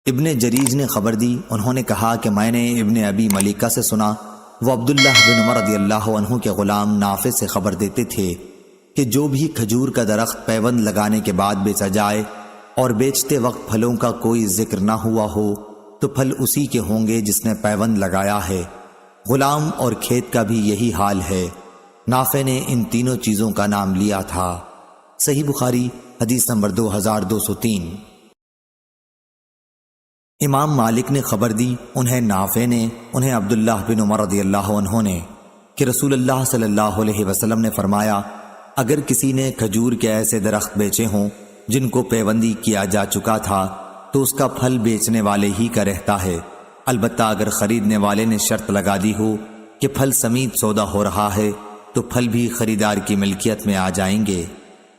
ابن جریج نے خبر دی، انہوں نے کہا کہ میں نے ابن ابی ملیکہ سے سنا، وہ عبداللہ بن عمر رضی اللہ عنہ کے غلام نافع سے خبر دیتے تھے کہ جو بھی کھجور کا درخت پیوند لگانے کے بعد بیچا جائے اور بیچتے وقت پھلوں کا کوئی ذکر نہ ہوا ہو تو پھل اسی کے ہوں گے جس نے پیوند لگایا ہے۔ غلام اور کھیت کا بھی یہی حال ہے۔ نافع نے ان تینوں چیزوں کا نام لیا تھا۔ صحیح بخاری حدیث نمبر 2203۔ امام مالک نے خبر دی، انہیں نافع نے، انہیں عبداللہ بن عمر رضی اللہ عنہ نے، کہ رسول اللہ صلی اللہ علیہ وسلم نے فرمایا، اگر کسی نے کھجور کے ایسے درخت بیچے ہوں جن کو پیوندی کیا جا چکا تھا تو اس کا پھل بیچنے والے ہی کا رہتا ہے، البتہ اگر خریدنے والے نے شرط لگا دی ہو کہ پھل سمیت سودا ہو رہا ہے تو پھل بھی خریدار کی ملکیت میں آ جائیں گے۔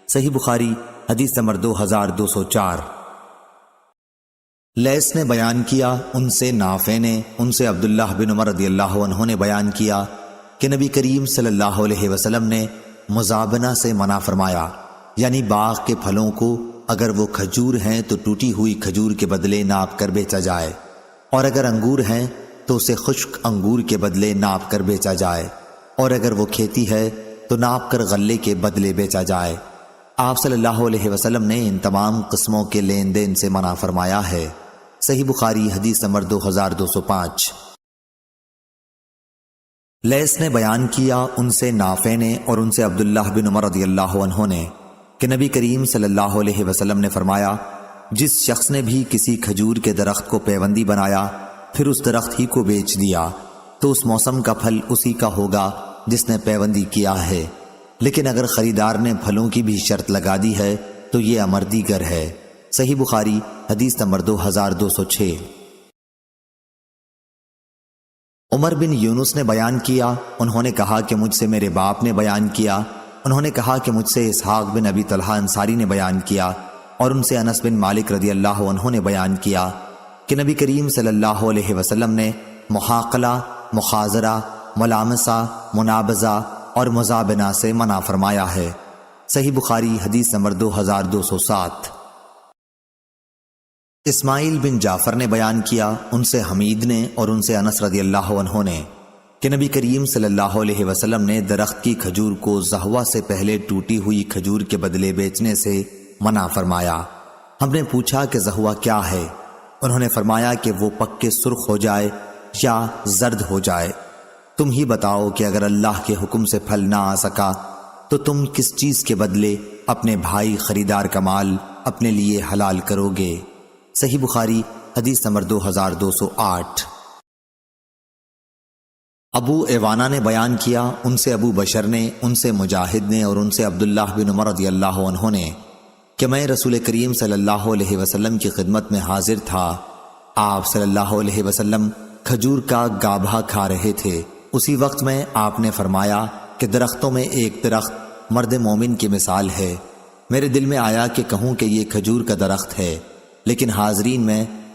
صحیح بخاری حدیث نمبر 2204۔ لیث نے بیان کیا، ان سے نافع نے، ان سے عبداللہ بن عمر رضی اللہ عنہ نے بیان کیا کہ نبی کریم صلی اللہ علیہ وسلم نے مزابنہ سے منع فرمایا، یعنی باغ کے پھلوں کو اگر وہ کھجور ہیں تو ٹوٹی ہوئی کھجور کے بدلے ناپ کر بیچا جائے، اور اگر انگور ہیں تو اسے خشک انگور کے بدلے ناپ کر بیچا جائے، اور اگر وہ کھیتی ہے تو ناپ کر غلے کے بدلے بیچا جائے۔ آپ صلی اللہ علیہ وسلم نے ان تمام قسموں کے لین دین سے منع فرمایا ہے۔ صحیح بخاری حدیث نمبر 2205۔ لیث نے بیان کیا، ان سے نافع نے اور ان سے عبداللہ بن عمر رضی اللہ عنہ نے، کہ نبی کریم صلی اللہ علیہ وسلم نے فرمایا، جس شخص نے بھی کسی کھجور کے درخت کو پیوندی بنایا پھر اس درخت ہی کو بیچ دیا تو اس موسم کا پھل اسی کا ہوگا جس نے پیوندی کیا ہے، لیکن اگر خریدار نے پھلوں کی بھی شرط لگا دی ہے تو یہ امردی گر ہے۔ صحیح بخاری حدیث نمبر 2206۔ عمر بن یونس نے بیان کیا، انہوں نے کہا کہ مجھ سے میرے باپ نے بیان کیا، انہوں نے کہا کہ مجھ سے اسحاق بن ابی طلحہ انصاری نے بیان کیا، اور ان سے انس بن مالک رضی اللہ عنہ نے بیان کیا کہ نبی کریم صلی اللہ علیہ وسلم نے محاقلہ، مخازرہ، ملامسہ، منابزہ اور مزابنہ سے منع فرمایا ہے۔ صحیح بخاری حدیث نمبر 2207۔ اسماعیل بن جعفر نے بیان کیا، ان سے حمید نے اور ان سے انس رضی اللہ عنہ نے، کہ نبی کریم صلی اللہ علیہ وسلم نے درخت کی کھجور کو زہوہ سے پہلے ٹوٹی ہوئی کھجور کے بدلے بیچنے سے منع فرمایا۔ ہم نے پوچھا کہ زہوہ کیا ہے؟ انہوں نے فرمایا کہ وہ پکے سرخ ہو جائے یا زرد ہو جائے۔ تم ہی بتاؤ کہ اگر اللہ کے حکم سے پھل نہ آ سکا تو تم کس چیز کے بدلے اپنے بھائی خریدار کا مال اپنے لیے حلال کرو گے؟ صحیح بخاری حدیث نمبر 2208۔ ابو ایوانہ نے بیان کیا، ان سے ابو بشر نے، ان سے مجاہد نے اور ان سے عبداللہ بن عمر رضی اللہ عنہ نے، کہ میں رسول کریم صلی اللہ علیہ وسلم کی خدمت میں حاضر تھا۔ آپ صلی اللہ علیہ وسلم کھجور کا گابھا کھا رہے تھے۔ اسی وقت میں آپ نے فرمایا کہ درختوں میں ایک درخت مرد مومن کی مثال ہے۔ میرے دل میں آیا کہ کہوں کہ یہ کھجور کا درخت ہے، لیکن حاضرین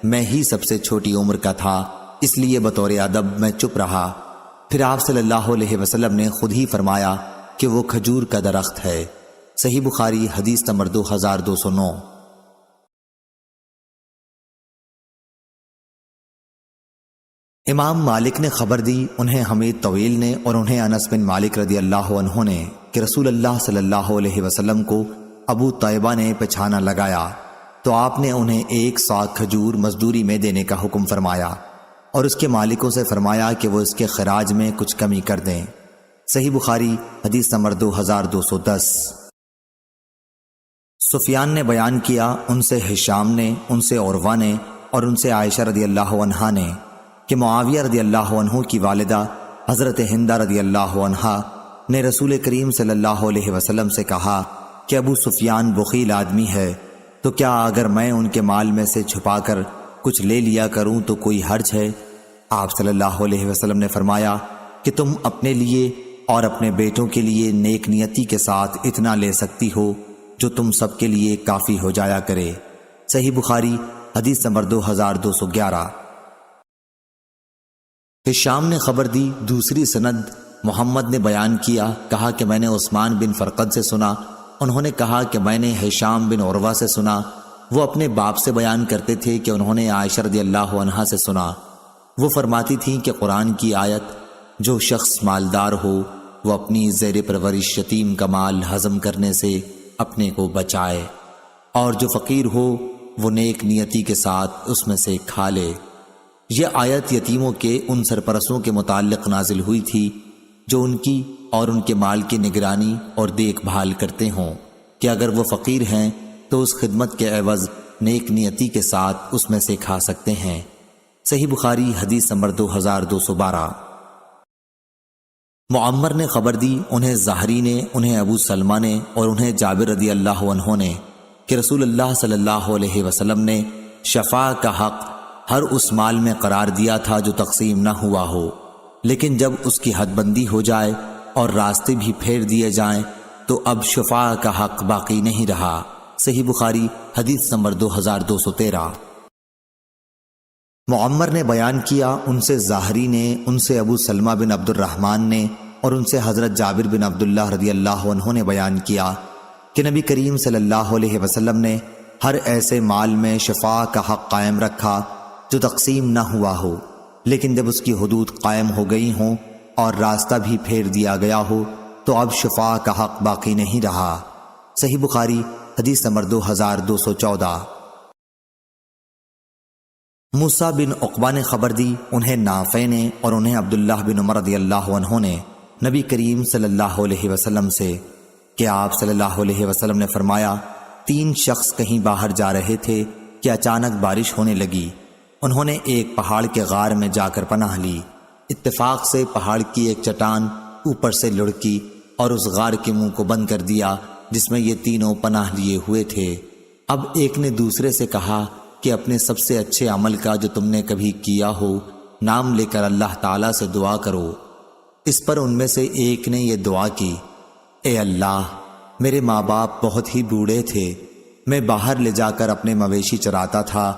میں ہی سب سے چھوٹی عمر کا تھا، اس لیے بطور ادب میں چپ رہا۔ پھر آپ صلی اللہ علیہ وسلم نے خود ہی فرمایا کہ وہ کھجور کا درخت ہے۔ صحیح بخاری حدیث نمبر 2209۔ امام مالک نے خبر دی، انہیں حمید طویل نے اور انہیں انس بن مالک رضی اللہ عنہ نے، کہ رسول اللہ صلی اللہ علیہ وسلم کو ابو طیبہ نے پچھانا لگایا تو آپ نے انہیں 1 صاع کھجور مزدوری میں دینے کا حکم فرمایا اور اس کے مالکوں سے فرمایا کہ وہ اس کے خراج میں کچھ کمی کر دیں۔ صحیح بخاری حدیث نمبر 2210۔ سفیان نے بیان کیا، ان سے ہشام نے، ان سے عروہ نے اور ان سے عائشہ رضی اللہ عنہا نے، کہ معاویہ رضی اللہ عنہ کی والدہ حضرت ہندہ رضی اللہ عنہا نے رسول کریم صلی اللہ علیہ وسلم سے کہا کہ ابو سفیان بخیل آدمی ہے، تو کیا اگر میں ان کے مال میں سے چھپا کر کچھ لے لیا کروں تو کوئی حرج ہے؟ آپ صلی اللہ علیہ وسلم نے فرمایا کہ تم اپنے لیے اور اپنے بیٹوں کے لیے نیک نیتی کے ساتھ اتنا لے سکتی ہو جو تم سب کے لیے کافی ہو جایا کرے۔ صحیح بخاری حدیث نمبر 2211۔ ہشام نے خبر دی، دوسری سند محمد نے بیان کیا، کہا کہ میں نے عثمان بن فرقد سے سنا، انہوں نے کہا کہ میں نے ہشام بن عروہ سے سنا، وہ اپنے باپ سے بیان کرتے تھے کہ انہوں نے عائشہ رضی اللہ عنہا سے سنا، وہ فرماتی تھیں کہ قرآن کی آیت جو شخص مالدار ہو وہ اپنی زیر پرورش یتیم کا مال ہضم کرنے سے اپنے کو بچائے، اور جو فقیر ہو وہ نیک نیتی کے ساتھ اس میں سے کھا لے۔ یہ آیت یتیموں کے ان سرپرستوں کے متعلق نازل ہوئی تھی جو ان کی اور ان کے مال کی نگرانی اور دیکھ بھال کرتے ہوں، کہ اگر وہ فقیر ہیں تو اس خدمت کے عوض نیک نیتی کے ساتھ اس میں سے کھا سکتے ہیں۔ صحیح بخاری حدیث نمبر 2212۔ معمر نے خبر دی، انہیں زہری نے، انہیں ابو سلمہ نے اور انہیں جابر رضی اللہ عنہ نے کہ رسول اللہ صلی اللہ علیہ وسلم نے شفاء کا حق ہر اس مال میں قرار دیا تھا جو تقسیم نہ ہوا ہو، لیکن جب اس کی حد بندی ہو جائے اور راستے بھی پھیر دیے جائیں تو اب شفاء کا حق باقی نہیں رہا۔ صحیح بخاری حدیث نمبر 2213۔ معمر نے بیان کیا، ان سے زاہری نے، ان سے ابو سلمہ بن عبد الرحمن نے اور ان سے حضرت جابر بن عبداللہ رضی اللہ عنہ نے بیان کیا کہ نبی کریم صلی اللہ علیہ وسلم نے ہر ایسے مال میں شفاء کا حق قائم رکھا جو تقسیم نہ ہوا ہو، لیکن جب اس کی حدود قائم ہو گئی ہوں اور راستہ بھی پھیر دیا گیا ہو تو اب شفاء کا حق باقی نہیں رہا۔ صحیح بخاری حدیث نمبر 2214۔ موسیٰ بن عقبہ نے خبر دی، انہیں نافع نے اور انہیں عبداللہ بن عمر رضی اللہ عنہ نے نبی کریم صلی اللہ علیہ وسلم سے کہ آپ صلی اللہ علیہ وسلم نے فرمایا، 3 شخص کہیں باہر جا رہے تھے کہ اچانک بارش ہونے لگی۔ انہوں نے ایک پہاڑ کے غار میں جا کر پناہ لی۔ اتفاق سے پہاڑ کی ایک چٹان اوپر سے لڑکی اور اس غار کے منہ کو بند کر دیا جس میں یہ تینوں پناہ لیے ہوئے تھے۔ اب ایک نے دوسرے سے کہا کہ اپنے سب سے اچھے عمل کا جو تم نے کبھی کیا ہو نام لے کر اللہ تعالیٰ سے دعا کرو۔ اس پر ان میں سے ایک نے یہ دعا کی، اے اللہ، میرے ماں باپ بہت ہی بوڑھے تھے، میں باہر لے جا کر اپنے مویشی چراتا تھا،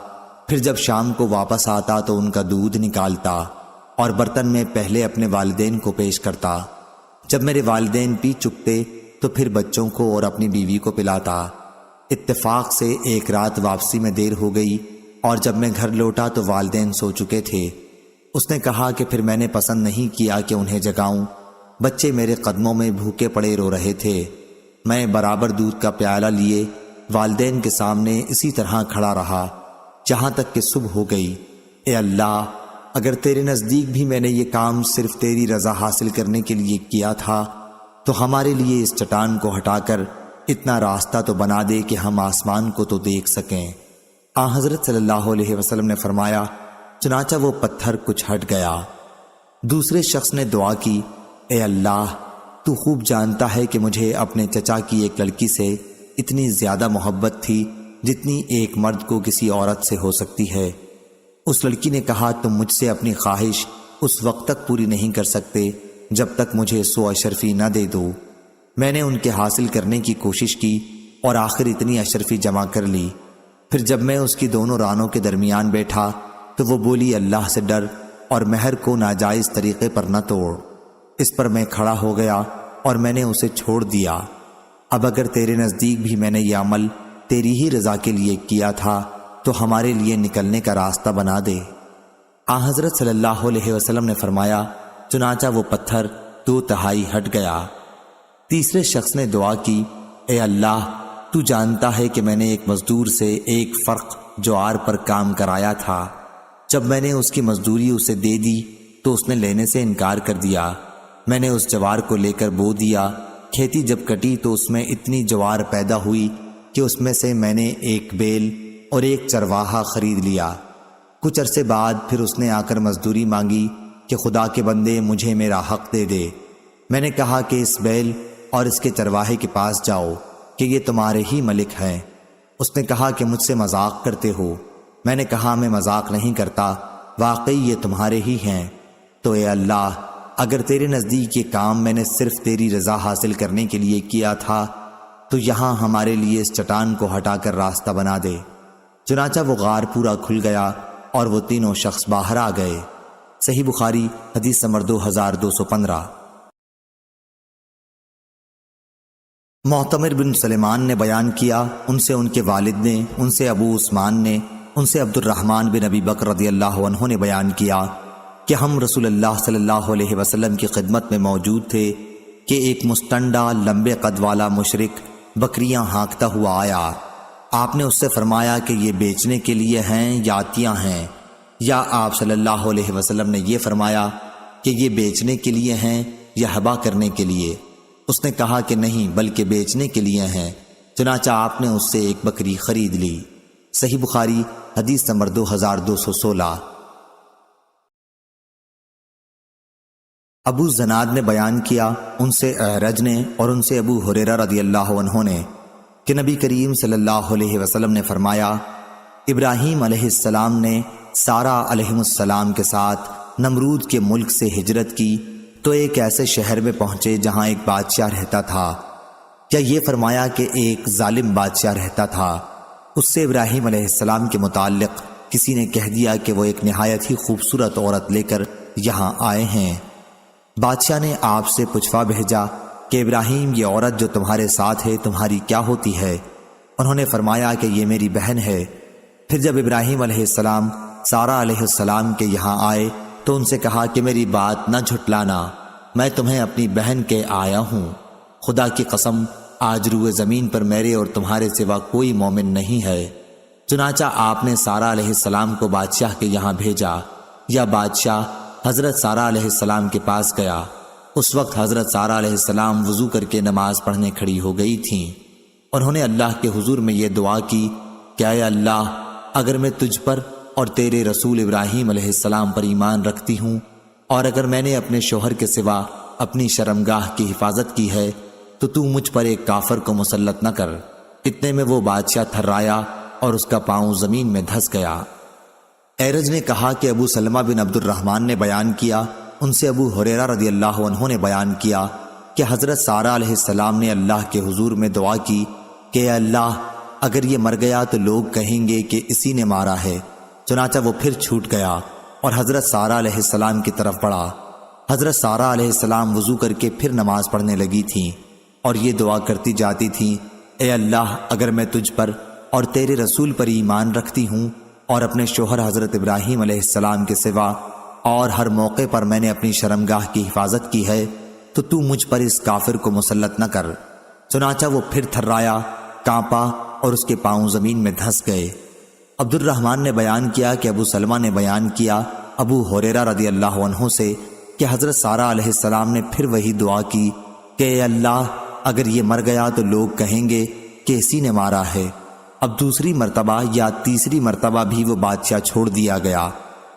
پھر جب شام کو واپس آتا تو ان کا دودھ نکالتا اور برتن میں پہلے اپنے والدین کو پیش کرتا، جب میرے والدین پی چکتے تو پھر بچوں کو اور اپنی بیوی کو پلاتا۔ اتفاق سے ایک رات واپسی میں دیر ہو گئی اور جب میں گھر لوٹا تو والدین سو چکے تھے۔ اس نے کہا کہ پھر میں نے پسند نہیں کیا کہ انہیں جگاؤں، بچے میرے قدموں میں بھوکے پڑے رو رہے تھے، میں برابر دودھ کا پیالہ لیے والدین کے سامنے اسی طرح کھڑا رہا جہاں تک کہ صبح ہو گئی۔ اے اللہ، اگر تیرے نزدیک بھی میں نے یہ کام صرف تیری رضا حاصل کرنے کے لیے کیا تھا تو ہمارے لیے اس چٹان کو ہٹا کر اتنا راستہ تو بنا دے کہ ہم آسمان کو تو دیکھ سکیں۔ حضرت صلی اللہ علیہ وسلم نے فرمایا، چنانچہ وہ پتھر کچھ ہٹ گیا۔ دوسرے شخص نے دعا کی، اے اللہ، تو خوب جانتا ہے کہ مجھے اپنے چچا کی ایک لڑکی سے اتنی زیادہ محبت تھی جتنی ایک مرد کو کسی عورت سے ہو سکتی ہے۔ اس لڑکی نے کہا، تم مجھ سے اپنی خواہش اس وقت تک پوری نہیں کر سکتے جب تک مجھے 100 اشرفی نہ دے دو۔ میں نے ان کے حاصل کرنے کی کوشش کی اور آخر اتنی اشرفی جمع کر لی۔ پھر جب میں اس کی دونوں رانوں کے درمیان بیٹھا تو وہ بولی، اللہ سے ڈر اور مہر کو ناجائز طریقے پر نہ توڑ۔ اس پر میں کھڑا ہو گیا اور میں نے اسے چھوڑ دیا۔ اب اگر تیرے نزدیک بھی میں نے یہ عمل تیری ہی رضا کے لیے کیا تھا تو ہمارے لیے نکلنے کا راستہ بنا دے۔ حضرت صلی اللہ علیہ وسلم نے فرمایا، چنانچہ وہ پتھر 2/3 ہٹ گیا۔ تیسرے شخص نے دعا کی، اے اللہ، تو جانتا ہے کہ میں نے ایک مزدور سے ایک فرق جوار پر کام کرایا تھا، جب میں نے اس کی مزدوری اسے دے دی تو اس نے لینے سے انکار کر دیا۔ میں نے اس جوار کو لے کر بو دیا، کھیتی جب کٹی تو اس میں اتنی جوار پیدا ہوئی کہ اس میں سے میں نے ایک بیل اور ایک چرواہا خرید لیا۔ کچھ عرصے بعد پھر اس نے آ کر مزدوری مانگی کہ خدا کے بندے مجھے میرا حق دے دے۔ میں نے کہا کہ اس بیل اور اس کے چرواہے کے پاس جاؤ کہ یہ تمہارے ہی ملک ہیں۔ اس نے کہا کہ مجھ سے مذاق کرتے ہو۔ میں نے کہا، میں مذاق نہیں کرتا، واقعی یہ تمہارے ہی ہیں۔ تو اے اللہ، اگر تیرے نزدیک یہ کام میں نے صرف تیری رضا حاصل کرنے کے لیے کیا تھا تو یہاں ہمارے لیے اس چٹان کو ہٹا کر راستہ بنا دے۔ چنانچہ وہ غار پورا کھل گیا اور وہ تینوں شخص باہر آ گئے۔ صحیح بخاری حدیث نمبر 2215۔ معتمر بن سلیمان نے بیان کیا، ان سے ان کے والد نے، ان سے ابو عثمان نے، ان سے عبد الرحمن بن ابی بکر رضی اللہ عنہ نے بیان کیا کہ ہم رسول اللہ صلی اللہ علیہ وسلم کی خدمت میں موجود تھے کہ ایک مستنڈا لمبے قد والا مشرک بکریاں ہانکتا ہوا آیا۔ آپ نے اس سے فرمایا کہ یہ بیچنے کے لیے ہیں یا عطیہ ہیں، یا آپ صلی اللہ علیہ وسلم نے یہ فرمایا کہ یہ بیچنے کے لیے ہیں یا ہبا کرنے کے لیے؟ اس نے کہا کہ نہیں بلکہ بیچنے کے لیے ہیں۔ چنانچہ آپ نے اس سے ایک بکری خرید لی۔ صحیح بخاری حدیث نمبر 2216۔ ابو زناد نے بیان کیا، ان سے اعرج نے اور ان سے ابو ہریرہ رضی اللہ عنہ نے کہ نبی کریم صلی اللہ علیہ وسلم نے فرمایا، ابراہیم علیہ السلام نے سارہ علیہ السلام کے ساتھ نمرود کے ملک سے ہجرت کی تو ایک ایسے شہر میں پہنچے جہاں ایک بادشاہ رہتا تھا، یا یہ فرمایا کہ ایک ظالم بادشاہ رہتا تھا۔ اس سے ابراہیم علیہ السلام کے متعلق کسی نے کہہ دیا کہ وہ ایک نہایت ہی خوبصورت عورت لے کر یہاں آئے ہیں۔ بادشاہ نے آپ سے پوچھوا بھیجا کہ ابراہیم یہ عورت جو تمہارے ساتھ ہے تمہاری کیا ہوتی ہے؟ انہوں نے فرمایا کہ یہ میری بہن ہے۔ پھر جب ابراہیم علیہ السلام سارہ علیہ السلام کے یہاں آئے تو ان سے کہا کہ میری بات نہ جھٹلانا، میں تمہیں اپنی بہن کے آیا ہوں۔ خدا کی قسم آج روئے زمین پر میرے اور تمہارے سوا کوئی مومن نہیں ہے۔ چنانچہ آپ نے سارہ علیہ السلام کو بادشاہ کے یہاں بھیجا، یا بادشاہ حضرت سارہ علیہ السلام کے پاس گیا۔ اس وقت حضرت سارہ علیہ السلام وضو کر کے نماز پڑھنے کھڑی ہو گئی تھیں۔ انہوں نے اللہ کے حضور میں یہ دعا کی کہ اے اللہ، اگر میں تجھ پر اور تیرے رسول ابراہیم علیہ السلام پر ایمان رکھتی ہوں، اور اگر میں نے اپنے شوہر کے سوا اپنی شرمگاہ کی حفاظت کی ہے تو تو مجھ پر ایک کافر کو مسلط نہ کر۔ اتنے میں وہ بادشاہ تھرایا اور اس کا پاؤں زمین میں دھس گیا۔ اعرج نے کہا کہ ابو سلمہ بن عبد الرحمن نے بیان کیا، ان سے ابو ہریرہ رضی اللہ عنہ نے بیان کیا کہ حضرت سارہ علیہ السلام نے اللہ کے حضور میں دعا کی کہ اے اللہ، اگر یہ مر گیا تو لوگ کہیں گے کہ اسی نے مارا ہے۔ چنانچہ وہ پھر چھوٹ گیا اور حضرت سارہ علیہ السلام کی طرف بڑھا۔ حضرت سارہ علیہ السلام وضو کر کے پھر نماز پڑھنے لگی تھیں اور یہ دعا کرتی جاتی تھیں، اے اللہ، اگر میں تجھ پر اور تیرے رسول پر ایمان رکھتی ہوں اور اپنے شوہر حضرت ابراہیم علیہ السلام کے سوا اور ہر موقع پر میں نے اپنی شرمگاہ کی حفاظت کی ہے تو تو مجھ پر اس کافر کو مسلط نہ کر۔ چنانچہ وہ پھر تھرایا، کانپا اور اس کے پاؤں زمین میں دھس گئے۔ عبد الرحمن نے بیان کیا کہ ابو سلمہ نے بیان کیا ابو ہریرہ رضی اللہ عنہ سے کہ حضرت سارہ علیہ السلام نے پھر وہی دعا کی کہ اے اللہ، اگر یہ مر گیا تو لوگ کہیں گے کہ اسی نے مارا ہے۔ اب دوسری مرتبہ یا تیسری مرتبہ بھی وہ بادشاہ چھوڑ دیا گیا۔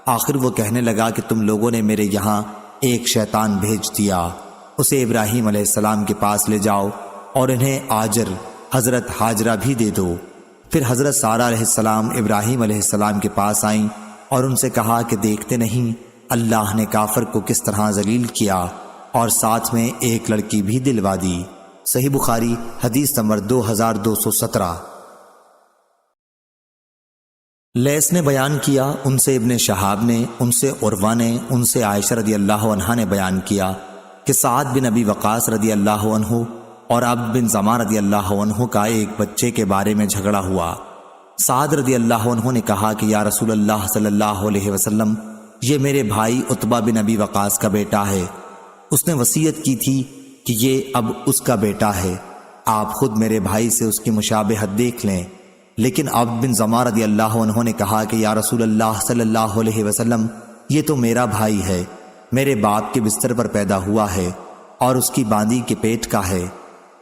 آخر وہ کہنے لگا کہ تم لوگوں نے میرے یہاں ایک شیطان بھیج دیا، اسے ابراہیم علیہ السلام کے پاس لے جاؤ اور انہیں آجر حضرت ہاجرہ بھی دے دو۔ پھر حضرت سارہ علیہ السلام ابراہیم علیہ السلام کے پاس آئیں اور ان سے کہا کہ دیکھتے نہیں اللہ نے کافر کو کس طرح ذلیل کیا اور ساتھ میں ایک لڑکی بھی دلوا دی۔ صحیح بخاری حدیث نمبر 2217۔ لیث نے بیان کیا، ان سے ابن شہاب نے، ان سے عروہ نے، ان سے عائشہ رضی اللہ عنہا نے بیان کیا کہ سعد بن ابی وقاص رضی اللہ عنہ اور عبد بن زمع رضی اللہ عنہ کا ایک بچے کے بارے میں جھگڑا ہوا۔ سعد رضی اللہ عنہ نے کہا کہ یا رسول اللہ صلی اللہ علیہ وسلم، یہ میرے بھائی عتبہ بن ابی وقاص کا بیٹا ہے، اس نے وصیت کی تھی کہ یہ اب اس کا بیٹا ہے، آپ خود میرے بھائی سے اس کی مشابہت دیکھ لیں۔ لیکن عبد بن زمع رضی اللہ عنہ نے کہا کہ یا رسول اللہ صلی اللہ علیہ وسلم، یہ تو میرا بھائی ہے، میرے باپ کے بستر پر پیدا ہوا ہے اور اس کی باندی کے پیٹ کا ہے۔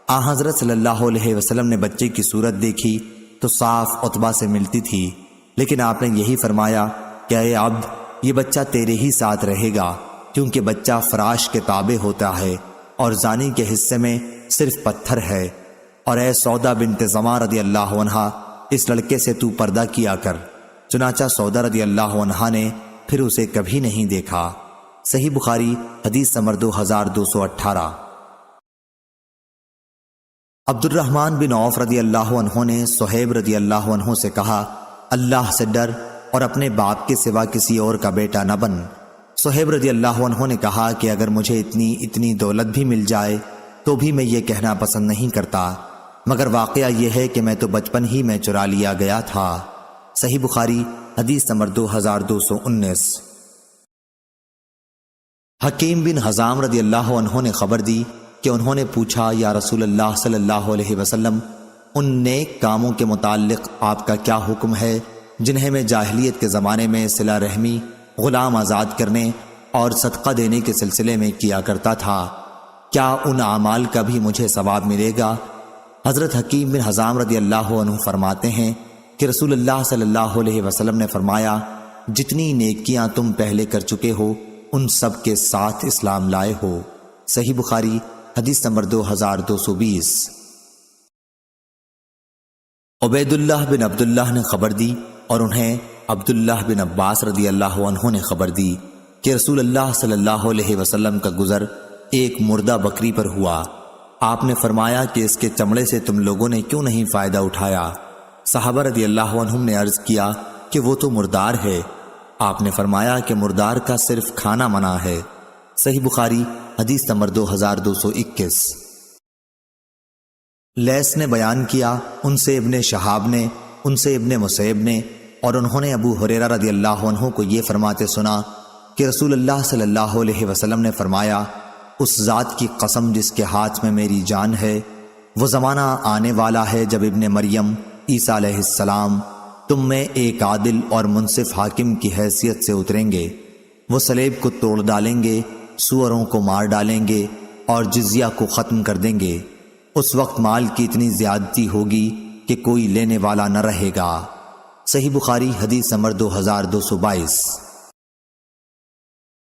حضرت صلی اللہ علیہ وسلم نے بچے کی صورت دیکھی تو صاف عتبہ سے ملتی تھی، لیکن آپ نے یہی فرمایا کہ اے عبد، یہ بچہ تیرے ہی ساتھ رہے گا، کیونکہ بچہ فراش کے تابع ہوتا ہے اور زانی کے حصے میں صرف پتھر ہے۔ اور اے سودا بنت زمع رضی اللہ عنہا، اس لڑکے سے تو پردہ کیا کر۔ چنانچہ سودا رضی اللہ عنہا نے پھر اسے کبھی نہیں دیکھا۔ صحیح بخاری حدیث نمبر 2218۔ عبد الرحمن بن عوف رضی اللہ عنہ نے صہیب رضی اللہ عنہ سے کہا، اللہ سے ڈر اور اپنے باپ کے سوا کسی اور کا بیٹا نہ بن۔ صہیب رضی اللہ عنہ نے کہا کہ اگر مجھے اتنی دولت بھی مل جائے تو بھی میں یہ کہنا پسند نہیں کرتا، مگر واقعہ یہ ہے کہ میں تو بچپن ہی میں چرا لیا گیا تھا۔ صحیح بخاری حدیث نمبر 2219۔ حکیم بن حزام رضی اللہ عنہ نے خبر دی کہ انہوں نے پوچھا، یا رسول اللہ صلی اللہ علیہ وسلم، ان نیک کاموں کے متعلق آپ کا کیا حکم ہے جنہیں میں جاہلیت کے زمانے میں صلہ رحمی، غلام آزاد کرنے اور صدقہ دینے کے سلسلے میں کیا کرتا تھا؟ کیا ان اعمال کا بھی مجھے ثواب ملے گا؟ حضرت حکیم بن حزام رضی اللہ عنہ فرماتے ہیں کہ رسول اللہ صلی اللہ علیہ وسلم نے فرمایا، جتنی نیکیاں تم پہلے کر چکے ہو ان سب کے ساتھ اسلام لائے ہو۔ صحیح بخاری حدیث نمبر 2220۔ عبید اللہ بن عبداللہ نے خبر دی اور انہیں عبداللہ بن عباس رضی اللہ عنہ نے خبر دی کہ رسول اللہ صلی اللہ علیہ وسلم کا گزر ایک مردہ بکری پر ہوا۔ آپ نے فرمایا کہ اس کے چمڑے سے تم لوگوں نے کیوں نہیں فائدہ اٹھایا؟ صحابہ رضی اللہ عنہم نے عرض کیا کہ وہ تو مردار ہے۔ آپ نے فرمایا کہ مردار کا صرف کھانا منع ہے۔ صحیح بخاری حدیث نمبر 2221۔ لیث نے بیان کیا، ان سے ابن شہاب نے، ان سے ابن مسیب نے، اور انہوں نے ابو ہریرہ رضی اللہ عنہ کو یہ فرماتے سنا کہ رسول اللہ صلی اللہ علیہ وسلم نے فرمایا، اس ذات کی قسم جس کے ہاتھ میں میری جان ہے، وہ زمانہ آنے والا ہے جب ابن مریم عیسیٰ علیہ السلام تم میں ایک عادل اور منصف حاکم کی حیثیت سے اتریں گے۔ وہ صلیب کو توڑ ڈالیں گے، سوروں کو مار ڈالیں گے اور جزیہ کو ختم کر دیں گے۔ اس وقت مال کی اتنی زیادتی ہوگی کہ کوئی لینے والا نہ رہے گا۔ صحیح بخاری حدیث نمبر 2222۔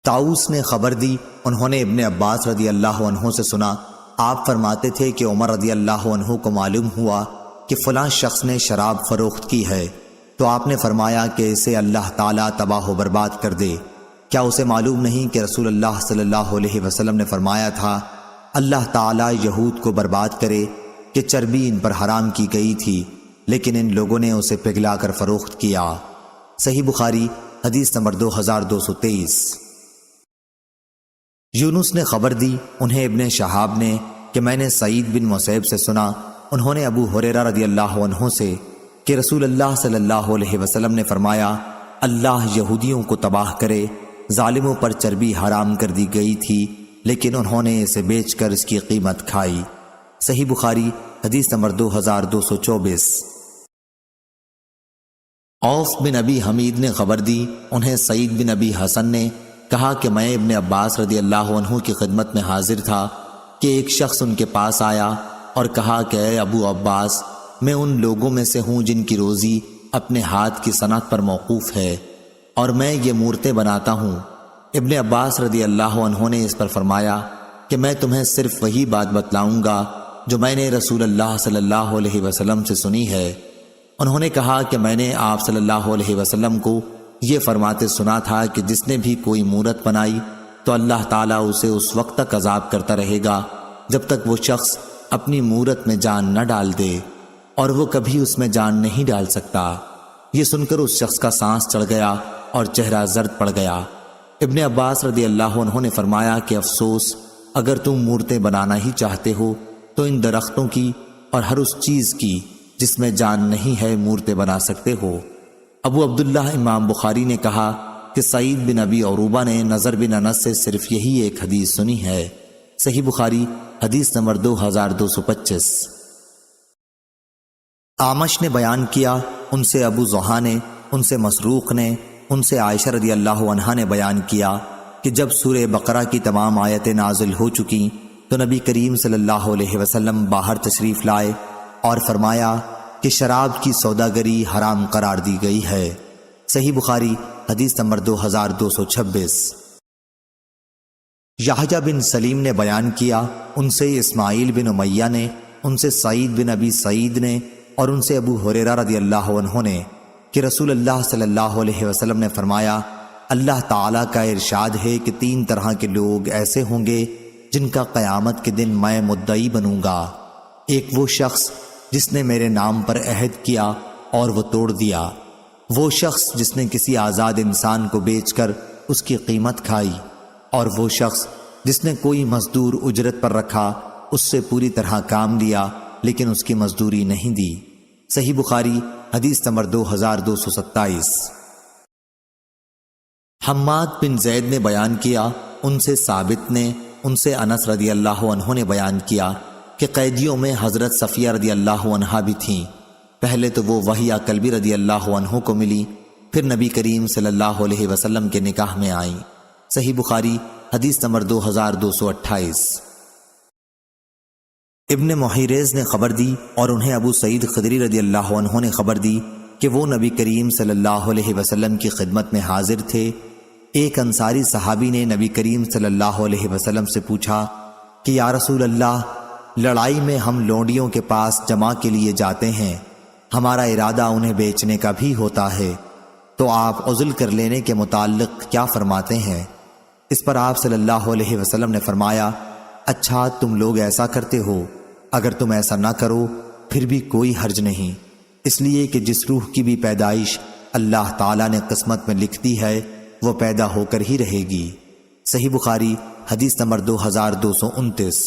طاؤس نے خبر دی، انہوں نے ابن عباس رضی اللہ عنہ سے سنا، آپ فرماتے تھے کہ عمر رضی اللہ عنہ کو معلوم ہوا کہ فلاں شخص نے شراب فروخت کی ہے، تو آپ نے فرمایا کہ اسے اللہ تعالیٰ تباہ و برباد کر دے۔ کیا اسے معلوم نہیں کہ رسول اللہ صلی اللہ علیہ وسلم نے فرمایا تھا، اللہ تعالیٰ یہود کو برباد کرے کہ چربی ان پر حرام کی گئی تھی، لیکن ان لوگوں نے اسے پگھلا کر فروخت کیا۔ صحیح بخاری حدیث نمبر 2223۔ یونس نے خبر دی، انہیں ابن شہاب نے، کہ میں نے سعید بن مسیب سے سنا، انہوں نے ابو ہریرہ رضی اللہ عنہ سے، کہ رسول اللہ صلی اللہ علیہ وسلم نے فرمایا، اللہ یہودیوں کو تباہ کرے، ظالموں پر چربی حرام کر دی گئی تھی لیکن انہوں نے اسے بیچ کر اس کی قیمت کھائی۔ صحیح بخاری حدیث نمبر 2224۔ عوف بن ابی حمید نے خبر دی، انہیں سعید بن ابی حسن نے کہا کہ میں ابن عباس رضی اللہ عنہ کی خدمت میں حاضر تھا کہ ایک شخص ان کے پاس آیا اور کہا کہ اے ابو عباس، میں ان لوگوں میں سے ہوں جن کی روزی اپنے ہاتھ کی صنعت پر موقوف ہے اور میں یہ مورتیں بناتا ہوں۔ ابن عباس رضی اللہ عنہ نے اس پر فرمایا کہ میں تمہیں صرف وہی بات بتلاؤں گا جو میں نے رسول اللہ صلی اللہ علیہ وسلم سے سنی ہے۔ انہوں نے کہا کہ میں نے آپ صلی اللہ علیہ وسلم کو یہ فرماتے سنا تھا کہ جس نے بھی کوئی مورت بنائی تو اللہ تعالیٰ اسے اس وقت تک عذاب کرتا رہے گا جب تک وہ شخص اپنی مورت میں جان نہ ڈال دے، اور وہ کبھی اس میں جان نہیں ڈال سکتا۔ یہ سن کر اس شخص کا سانس چڑھ گیا اور چہرہ زرد پڑ گیا۔ ابن عباس رضی اللہ عنہ نے فرمایا کہ افسوس، اگر تم مورتیں بنانا ہی چاہتے ہو تو ان درختوں کی اور ہر اس چیز کی جس میں جان نہیں ہے مورتیں بنا سکتے ہو۔ ابو عبداللہ امام بخاری نے کہا کہ سعید بن ابی عروبہ نے نضر بن انس سے صرف یہی ایک حدیث سنی ہے۔ صحیح بخاری حدیث نمبر 2225۔ اعمش نے بیان کیا، ان سے ابو زحا نے، ان سے مسروق نے، ان سے عائشہ رضی اللہ عنہا نے بیان کیا کہ جب سورہ بقرہ کی تمام آیتیں نازل ہو چکیں تو نبی کریم صلی اللہ علیہ وسلم باہر تشریف لائے اور فرمایا کہ شراب کی سوداگری حرام قرار دی گئی ہے۔ صحیح بخاری حدیث نمبر 2226۔ یحییٰ بن سلیم نے بیان کیا، ان سے اسماعیل بن امیہ نے، ان سے سعید بن ابی سعید نے، اور ان سے ابو ہریرہ رضی اللہ عنہ نے کہ رسول اللہ صلی اللہ علیہ وسلم نے فرمایا، اللہ تعالیٰ کا ارشاد ہے کہ 3 طرح کے لوگ ایسے ہوں گے جن کا قیامت کے دن میں مدعی بنوں گا۔ ایک وہ شخص جس نے میرے نام پر عہد کیا اور وہ توڑ دیا، وہ شخص جس نے کسی آزاد انسان کو بیچ کر اس کی قیمت کھائی، اور وہ شخص جس نے کوئی مزدور اجرت پر رکھا اس سے پوری طرح کام لیا لیکن اس کی مزدوری نہیں دی۔ صحیح بخاری حدیث نمبر 2227۔ حماد بن زید نے بیان کیا، ان سے ثابت نے، ان سے انس رضی اللہ عنہ نے بیان کیا کہ قیدیوں میں حضرت صفیہ رضی اللہ عنہا بھی تھیں۔ پہلے تو وہ وحیہ کلبی رضی اللہ عنہ کو ملی، پھر نبی کریم صلی اللہ علیہ وسلم کے نکاح میں آئیں۔ صحیح بخاری حدیث نمبر 2228۔ ابن محیریز نے خبر دی اور انہیں ابو سعید خدری رضی اللہ عنہ نے خبر دی کہ وہ نبی کریم صلی اللہ علیہ وسلم کی خدمت میں حاضر تھے۔ ایک انصاری صحابی نے نبی کریم صلی اللہ علیہ وسلم سے پوچھا کہ یا رسول اللہ، لڑائی میں ہم لونڈیوں کے پاس جمع کے لیے جاتے ہیں، ہمارا ارادہ انہیں بیچنے کا بھی ہوتا ہے، تو آپ عزل کر لینے کے متعلق کیا فرماتے ہیں؟ اس پر آپ صلی اللہ علیہ وسلم نے فرمایا، اچھا تم لوگ ایسا کرتے ہو، اگر تم ایسا نہ کرو پھر بھی کوئی حرج نہیں، اس لیے کہ جس روح کی بھی پیدائش اللہ تعالیٰ نے قسمت میں لکھ دی ہے وہ پیدا ہو کر ہی رہے گی۔ صحیح بخاری حدیث نمبر 2229۔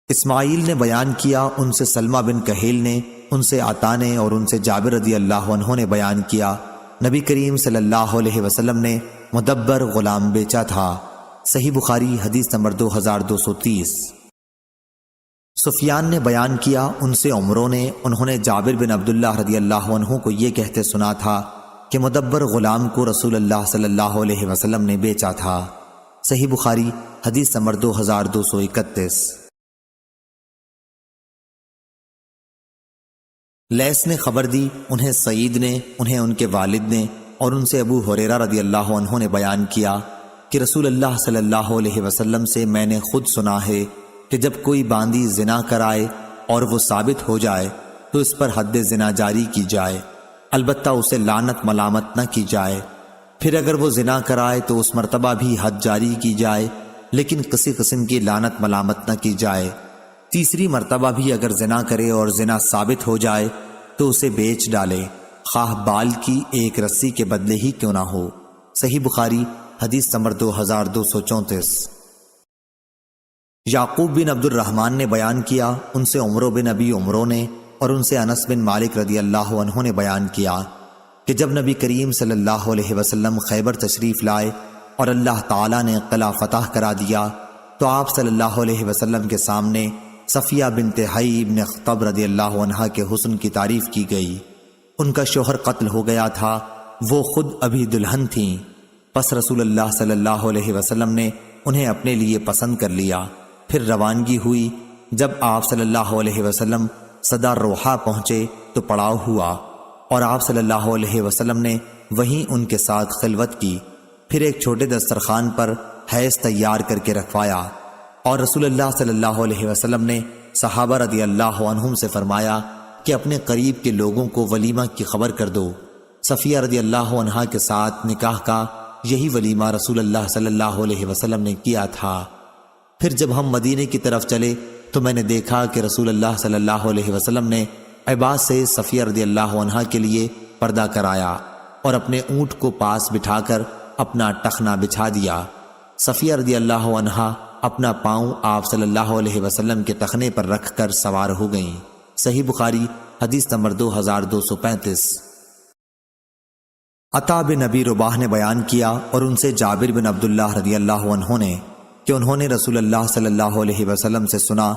اسماعیل نے بیان کیا، ان سے سلمہ بن کہیل نے، ان سے عطا نے اور ان سے جابر رضی اللہ عنہ نے بیان کیا، نبی کریم صلی اللہ علیہ وسلم نے مدبر غلام بیچا تھا۔ صحیح بخاری حدیث نمبر 2230۔ سفیان نے بیان کیا، ان سے عمروں نے، انہوں نے جابر بن عبداللہ رضی اللہ عنہ کو یہ کہتے سنا تھا کہ مدبر غلام کو رسول اللہ صلی اللہ علیہ وسلم نے بیچا تھا۔ صحیح بخاری حدیث نمبر 2231۔ لیث نے خبر دی، انہیں سعید نے، انہیں ان کے والد نے اور ان سے ابو ہریرہ رضی اللہ عنہ نے بیان کیا کہ رسول اللہ صلی اللہ علیہ وسلم سے میں نے خود سنا ہے کہ جب کوئی باندی زنا کرائے اور وہ ثابت ہو جائے تو اس پر حد زنا جاری کی جائے، البتہ اسے لعنت ملامت نہ کی جائے، پھر اگر وہ زنا کرائے تو اس مرتبہ بھی حد جاری کی جائے لیکن کسی قسم کی لعنت ملامت نہ کی جائے، تیسری مرتبہ بھی اگر زنا کرے اور زنا ثابت ہو جائے تو اسے بیچ ڈالے، خواہ بال کی ایک رسی کے بدلے ہی کیوں نہ ہو۔ صحیح بخاری حدیث نمبر 2234۔ یعقوب بن عبد الرحمن نے بیان کیا، ان سے عمرو بن ابی عمرو نے اور ان سے انس بن مالک رضی اللہ عنہ نے بیان کیا کہ جب نبی کریم صلی اللہ علیہ وسلم خیبر تشریف لائے اور اللہ تعالیٰ نے قلعہ فتح کرا دیا تو آپ صلی اللہ علیہ وسلم کے سامنے صفیہ بنت حیی بن اخطب رضی اللہ عنہ کے حسن کی تعریف کی گئی۔ ان کا شوہر قتل ہو گیا تھا، وہ خود ابھی دلہن تھیں، پس رسول اللہ صلی اللہ علیہ وسلم نے انہیں اپنے لیے پسند کر لیا۔ پھر روانگی ہوئی، جب آپ صلی اللہ علیہ وسلم صدا روحا پہنچے تو پڑاؤ ہوا اور آپ صلی اللہ علیہ وسلم نے وہیں ان کے ساتھ خلوت کی، پھر ایک چھوٹے دسترخوان پر حیض تیار کر کے رکھوایا اور رسول اللہ صلی اللہ علیہ وسلم نے صحابہ رضی اللہ عنہم سے فرمایا کہ اپنے قریب کے لوگوں کو ولیمہ کی خبر کر دو۔ صفیہ رضی اللہ عنہا کے ساتھ نکاح کا یہی ولیمہ رسول اللہ صلی اللہ علیہ وسلم نے کیا تھا۔ پھر جب ہم مدینے کی طرف چلے تو میں نے دیکھا کہ رسول اللہ صلی اللہ علیہ وسلم نے عباد سے صفیہ رضی اللہ عنہا کے لیے پردہ کرایا اور اپنے اونٹ کو پاس بٹھا کر اپنا ٹخنا بچھا دیا۔ صفیہ رضی اللہ عنہا اپنا پاؤں آپ صلی اللہ علیہ وسلم کے تخنے پر رکھ کر سوار ہو گئیں۔ صحیح بخاری حدیث نمبر 2235۔ عطا بن ابی رباح نے بیان کیا اور ان سے جابر بن عبداللہ رضی اللہ عنہ نے کہ انہوں نے رسول اللہ صلی اللہ علیہ وسلم سے سنا،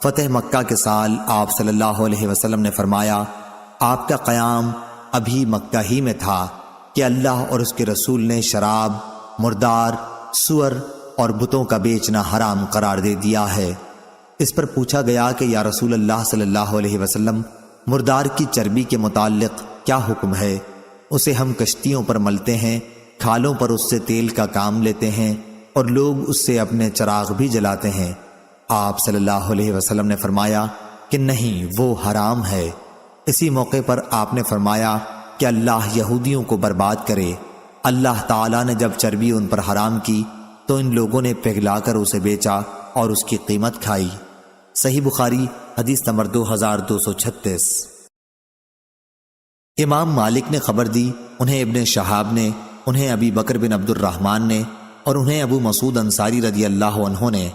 فتح مکہ کے سال آپ صلی اللہ علیہ وسلم نے فرمایا، آپ کا قیام ابھی مکہ ہی میں تھا کہ اللہ اور اس کے رسول نے شراب، مردار، سور اور بتوں کا بیچنا حرام قرار دے دیا ہے۔ اس پر پوچھا گیا کہ یا رسول اللہ صلی اللہ علیہ وسلم، مردار کی چربی کے متعلق کیا حکم ہے؟ اسے ہم کشتیوں پر ملتے ہیں، کھالوں پر اس سے تیل کا کام لیتے ہیں اور لوگ اس سے اپنے چراغ بھی جلاتے ہیں۔ آپ صلی اللہ علیہ وسلم نے فرمایا کہ نہیں، وہ حرام ہے۔ اسی موقع پر آپ نے فرمایا کہ اللہ یہودیوں کو برباد کرے۔ اللہ تعالیٰ نے جب چربی ان پر حرام کی تو ان لوگوں نے پگھلا کر اسے بیچا اور اس کی قیمت کھائی۔ صحیح بخاری حدیث نمبر 2236۔ امام مالک نے خبر دی، انہیں ابن شہاب نے، انہیں ابی بکر بن عبد الرحمن نے اور انہیں ابو مسعود انصاری رضی اللہ عنہ نے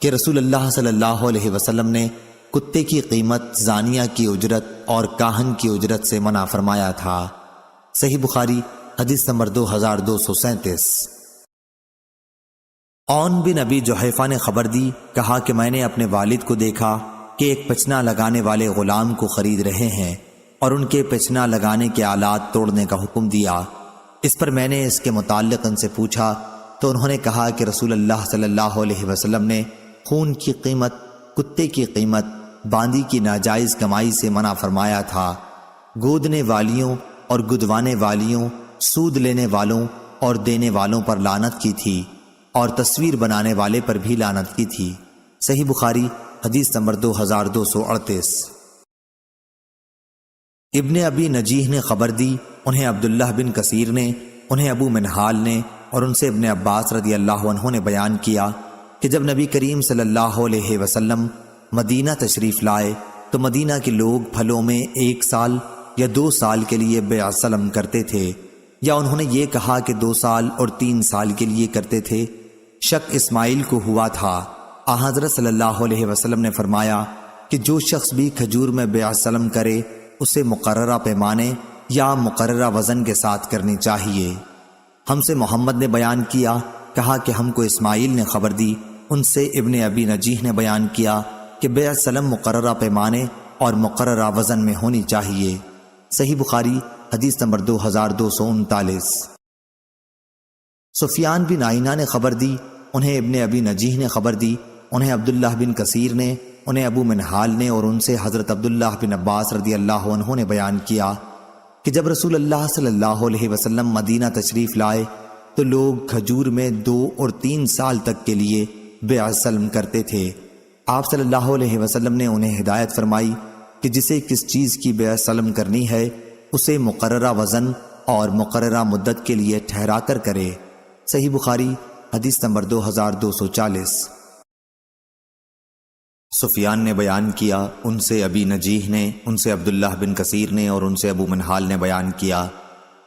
کہ رسول اللہ صلی اللہ علیہ وسلم نے کتے کی قیمت زانیہ کی اجرت اور کاہن کی اجرت سے منع فرمایا تھا۔ صحیح بخاری حدیث نمبر 2237۔ عون بن ابی جحیفہ نے خبر دی، کہا کہ میں نے اپنے والد کو دیکھا کہ ایک پچنا لگانے والے غلام کو خرید رہے ہیں اور ان کے پچنا لگانے کے آلات توڑنے کا حکم دیا۔ اس پر میں نے اس کے متعلق ان سے پوچھا تو انہوں نے کہا کہ رسول اللہ صلی اللہ علیہ وسلم نے خون کی قیمت، کتے کی قیمت، باندی کی ناجائز کمائی سے منع فرمایا تھا، گودنے والیوں اور گدوانے والیوں، سود لینے والوں اور دینے والوں پر لعنت کی تھی، اور تصویر بنانے والے پر بھی لعنت کی تھی۔ صحیح بخاری حدیث نمبر 2238۔ ابن ابی نجیح نے خبر دی، انہیں عبداللہ بن کثیر نے، انہیں ابو منہال نے اور ان سے ابن عباس رضی اللہ عنہ نے بیان کیا کہ جب نبی کریم صلی اللہ علیہ وسلم مدینہ تشریف لائے تو مدینہ کے لوگ پھلوں میں 1 سال یا 2 سال کے لیے بیع سلم کرتے تھے، یا انہوں نے یہ کہا کہ 2 سال اور 3 سال کے لیے کرتے تھے۔ شک اسماعیل کو ہوا تھا۔ حضرت صلی اللہ علیہ وسلم نے فرمایا کہ جو شخص بھی کھجور میں بیع سلم کرے اسے مقررہ پیمانے یا مقررہ وزن کے ساتھ کرنی چاہیے۔ ہم سے محمد نے بیان کیا، کہا کہ ہم کو اسماعیل نے خبر دی، ان سے ابن ابی نجیح نے بیان کیا کہ بیع سلم مقررہ پیمانے اور مقررہ وزن میں ہونی چاہیے۔ صحیح بخاری حدیث نمبر 2239۔ سفیان بن عینہ نے خبر دی، انہیں ابن ابی نجیح نے خبر دی، انہیں عبداللہ بن کثیر نے، انہیں ابو منہال نے اور ان سے حضرت عبداللہ بن عباس رضی اللہ عنہ نے بیان کیا کہ جب رسول اللہ صلی اللہ علیہ وسلم مدینہ تشریف لائے تو لوگ کھجور میں 2 اور 3 سال تک کے لیے بیع سلم کرتے تھے۔ آپ صلی اللہ علیہ وسلم نے انہیں ہدایت فرمائی کہ جسے کس چیز کی بیع سلم کرنی ہے اسے مقررہ وزن اور مقررہ مدت کے لیے ٹھہرا کر کرے۔ صحیح بخاری حدیث نمبر 2240۔ سفیان نے بیان کیا، ان سے ابی نجیح نے، ان سے عبداللہ بن کثیر نے اور ان سے ابو منہال نے بیان کیا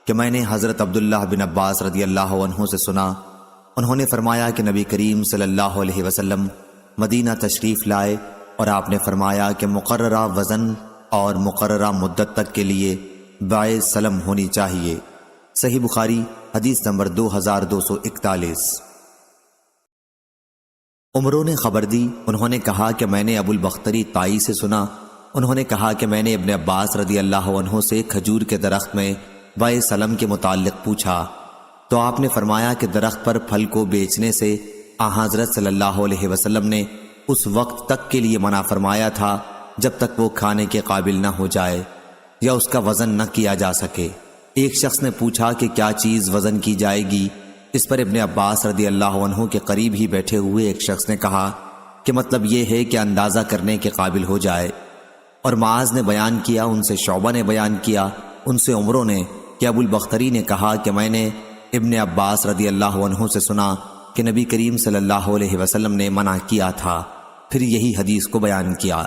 کہ میں نے حضرت عبداللہ بن عباس رضی اللہ عنہ سے سنا، انہوں نے فرمایا کہ نبی کریم صلی اللہ علیہ وسلم مدینہ تشریف لائے اور آپ نے فرمایا کہ مقررہ وزن اور مقررہ مدت تک کے لیے بیع سلم ہونی چاہیے۔ صحیح بخاری حدیث نمبر 2241۔ عمروں نے خبر دی، انہوں نے کہا کہ میں نے ابو البختری طائی سے سنا، انہوں نے کہا کہ میں نے ابن عباس رضی اللہ عنہ سے کھجور کے درخت میں بیع سلم کے متعلق پوچھا تو آپ نے فرمایا کہ درخت پر پھل کو بیچنے سے حضرت صلی اللہ علیہ وسلم نے اس وقت تک کے لیے منع فرمایا تھا جب تک وہ کھانے کے قابل نہ ہو جائے یا اس کا وزن نہ کیا جا سکے۔ ایک شخص نے پوچھا کہ کیا چیز وزن کی جائے گی؟ اس پر ابن عباس رضی اللہ عنہ کے قریب ہی بیٹھے ہوئے ایک شخص نے کہا کہ مطلب یہ ہے کہ اندازہ کرنے کے قابل ہو جائے، اور معاذ نے بیان کیا، ان سے شعبہ نے بیان کیا، ان سے عمروں نے کہ ابو البختری نے کہا کہ میں نے ابن عباس رضی اللہ عنہ سے سنا کہ نبی کریم صلی اللہ علیہ وسلم نے منع کیا تھا، پھر یہی حدیث کو بیان کیا۔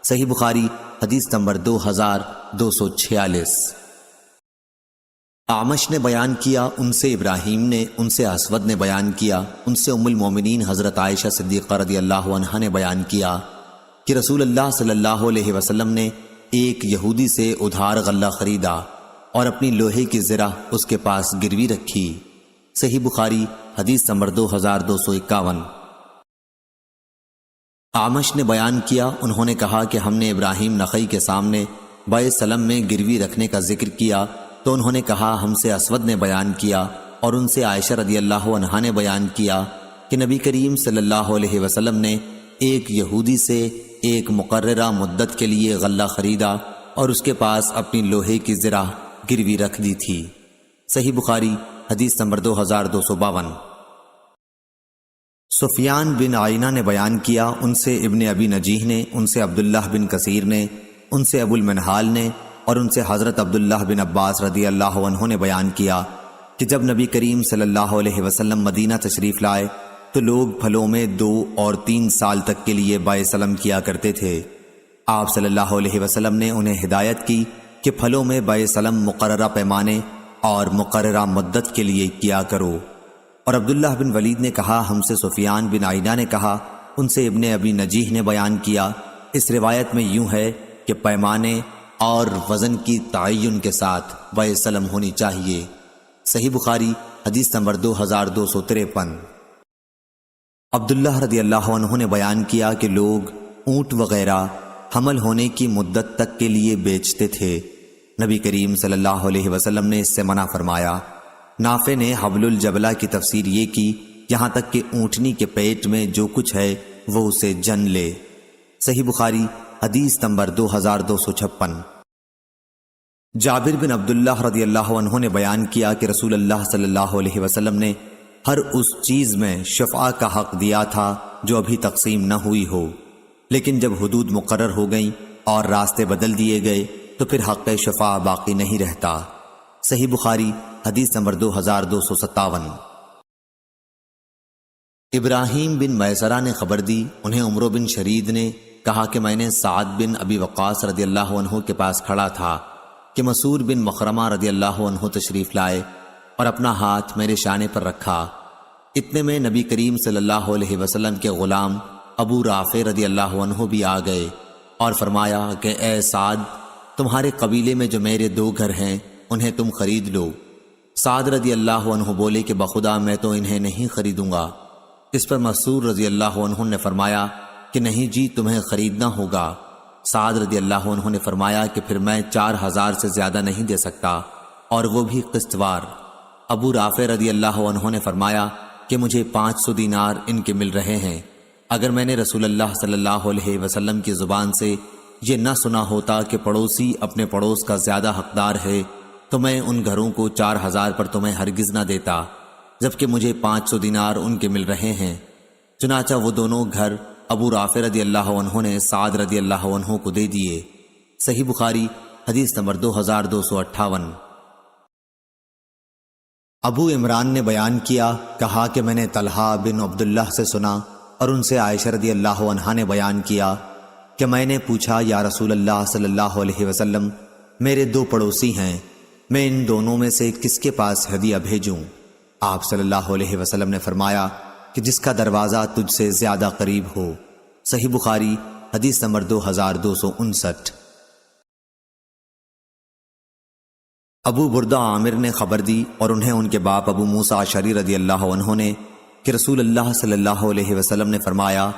صحیح بخاری حدیث نمبر 2246۔ اعمش نے بیان کیا، ان سے ابراہیم نے، ان سے اسود نے بیان کیا، ان سے ام المومنین حضرت عائشہ صدیقہ رضی اللہ عنہا نے بیان کیا کہ رسول اللہ صلی اللہ علیہ وسلم نے ایک یہودی سے ادھار غلہ خریدا اور اپنی لوہے کی زرہ اس کے پاس گروی رکھی۔ صحیح بخاری حدیث نمبر 2251۔ اعمش نے بیان کیا، انہوں نے کہا کہ ہم نے ابراہیم نخعی کے سامنے بیع سلم میں گروی رکھنے کا ذکر کیا تو انہوں نے کہا ہم سے اسود نے بیان کیا اور ان سے عائشہ رضی اللہ عنہا نے بیان کیا کہ نبی کریم صلی اللہ علیہ وسلم نے ایک یہودی سے ایک مقررہ مدت کے لیے غلہ خریدا اور اس کے پاس اپنی لوہے کی زرہ گروی رکھ دی تھی۔ صحیح بخاری حدیث نمبر 2252۔ سفیان بن عینہ نے بیان کیا، ان سے ابن ابی نجیح نے، ان سے عبداللہ بن کثیر نے، ان سے ابو المنہال نے اور ان سے حضرت عبداللہ بن عباس رضی اللہ عنہ نے بیان کیا کہ جب نبی کریم صلی اللہ علیہ وسلم مدینہ تشریف لائے تو لوگ پھلوں میں 2 اور 3 سال تک کے لیے بیع سلم کیا کرتے تھے۔ آپ صلی اللہ علیہ وسلم نے انہیں ہدایت کی کہ پھلوں میں بیع سلم مقررہ پیمانے اور مقررہ مدت کے لیے کیا کرو۔ اور عبداللہ بن ولید نے کہا ہم سے سفیان بن عینہ نے کہا ان سے ابن ابی نجیح نے بیان کیا۔ اس روایت میں یوں ہے کہ پیمانے اور وزن کی تعین کے ساتھ وسلم ہونی چاہیے۔ صحیح بخاری حدیث نمبر 2253۔ عبداللہ رضی اللہ عنہ نے بیان کیا کہ لوگ اونٹ وغیرہ حمل ہونے کی مدت تک کے لیے بیچتے تھے۔ نبی کریم صلی اللہ علیہ وسلم نے اس سے منع فرمایا۔ نافع نے حبل الجبلہ کی تفسیر یہ کی یہاں تک کہ اونٹنی کے پیٹ میں جو کچھ ہے وہ اسے جن لے۔ صحیح بخاری حدیث نمبر 2256۔ جابر بن عبداللہ رضی اللہ عنہ نے بیان کیا کہ رسول اللہ صلی اللہ علیہ وسلم نے ہر اس چیز میں شفاء کا حق دیا تھا جو ابھی تقسیم نہ ہوئی ہو، لیکن جب حدود مقرر ہو گئیں اور راستے بدل دیے گئے تو پھر حق شفاء باقی نہیں رہتا۔ صحیح بخاری حدیث نمبر 2257۔ ابراہیم بن میسرہ نے خبر دی، انہیں عمرو بن شرید نے کہا کہ میں نے سعد بن ابی وقاص رضی اللہ عنہ کے پاس کھڑا تھا کہ مسعور بن مخرمہ رضی اللہ عنہ تشریف لائے اور اپنا ہاتھ میرے شانے پر رکھا۔ اتنے میں نبی کریم صلی اللہ علیہ وسلم کے غلام ابو رافع رضی اللہ عنہ بھی آ گئے اور فرمایا کہ اے سعد، تمہارے قبیلے میں جو میرے 2 گھر ہیں انہیں تم خرید لو۔ سعد رضی اللہ عنہ بولے کہ بخدا میں تو انہیں نہیں خریدوں گا۔ اس پر مسعور رضی اللہ عنہ نے فرمایا کہ نہیں جی، تمہیں خریدنا ہوگا۔ سعد رضی اللہ عنہ نے فرمایا کہ پھر میں 4000 سے زیادہ نہیں دے سکتا، اور وہ بھی قسط وار۔ ابو رافع رضی اللہ عنہ نے فرمایا کہ مجھے 500 دینار ان کے مل رہے ہیں۔ اگر میں نے رسول اللہ صلی اللہ علیہ وسلم کی زبان سے یہ نہ سنا ہوتا کہ پڑوسی اپنے پڑوس کا زیادہ حقدار ہے تو میں ان گھروں کو 4000 پر تمہیں ہرگز نہ دیتا، جبکہ مجھے 500 دینار ان کے مل رہے ہیں۔ چنانچہ وہ دونوں گھر ابو رافع رضی اللہ عنہ نے سعد رضی اللہ عنہ کو دے دیے۔ صحیح بخاری حدیث نمبر 2258۔ ابو عمران نے بیان کیا، کہا کہ میں نے طلحہ بن عبداللہ سے سنا اور ان سے عائشہ رضی اللہ عنہا نے بیان کیا کہ میں نے پوچھا یا رسول اللہ صلی اللہ علیہ وسلم، میرے 2 پڑوسی ہیں، میں ان دونوں میں سے کس کے پاس ہدیہ بھیجوں؟ آپ صلی اللہ علیہ وسلم نے فرمایا کہ جس کا دروازہ تجھ سے زیادہ قریب ہو۔ صحیح بخاری حدیث نمبر 2259۔ ابو بردہ عامر نے خبر دی اور انہیں ان کے باپ ابو موسیٰ اشعری رضی اللہ عنہ نے کہ رسول اللہ صلی اللہ علیہ وسلم نے فرمایا،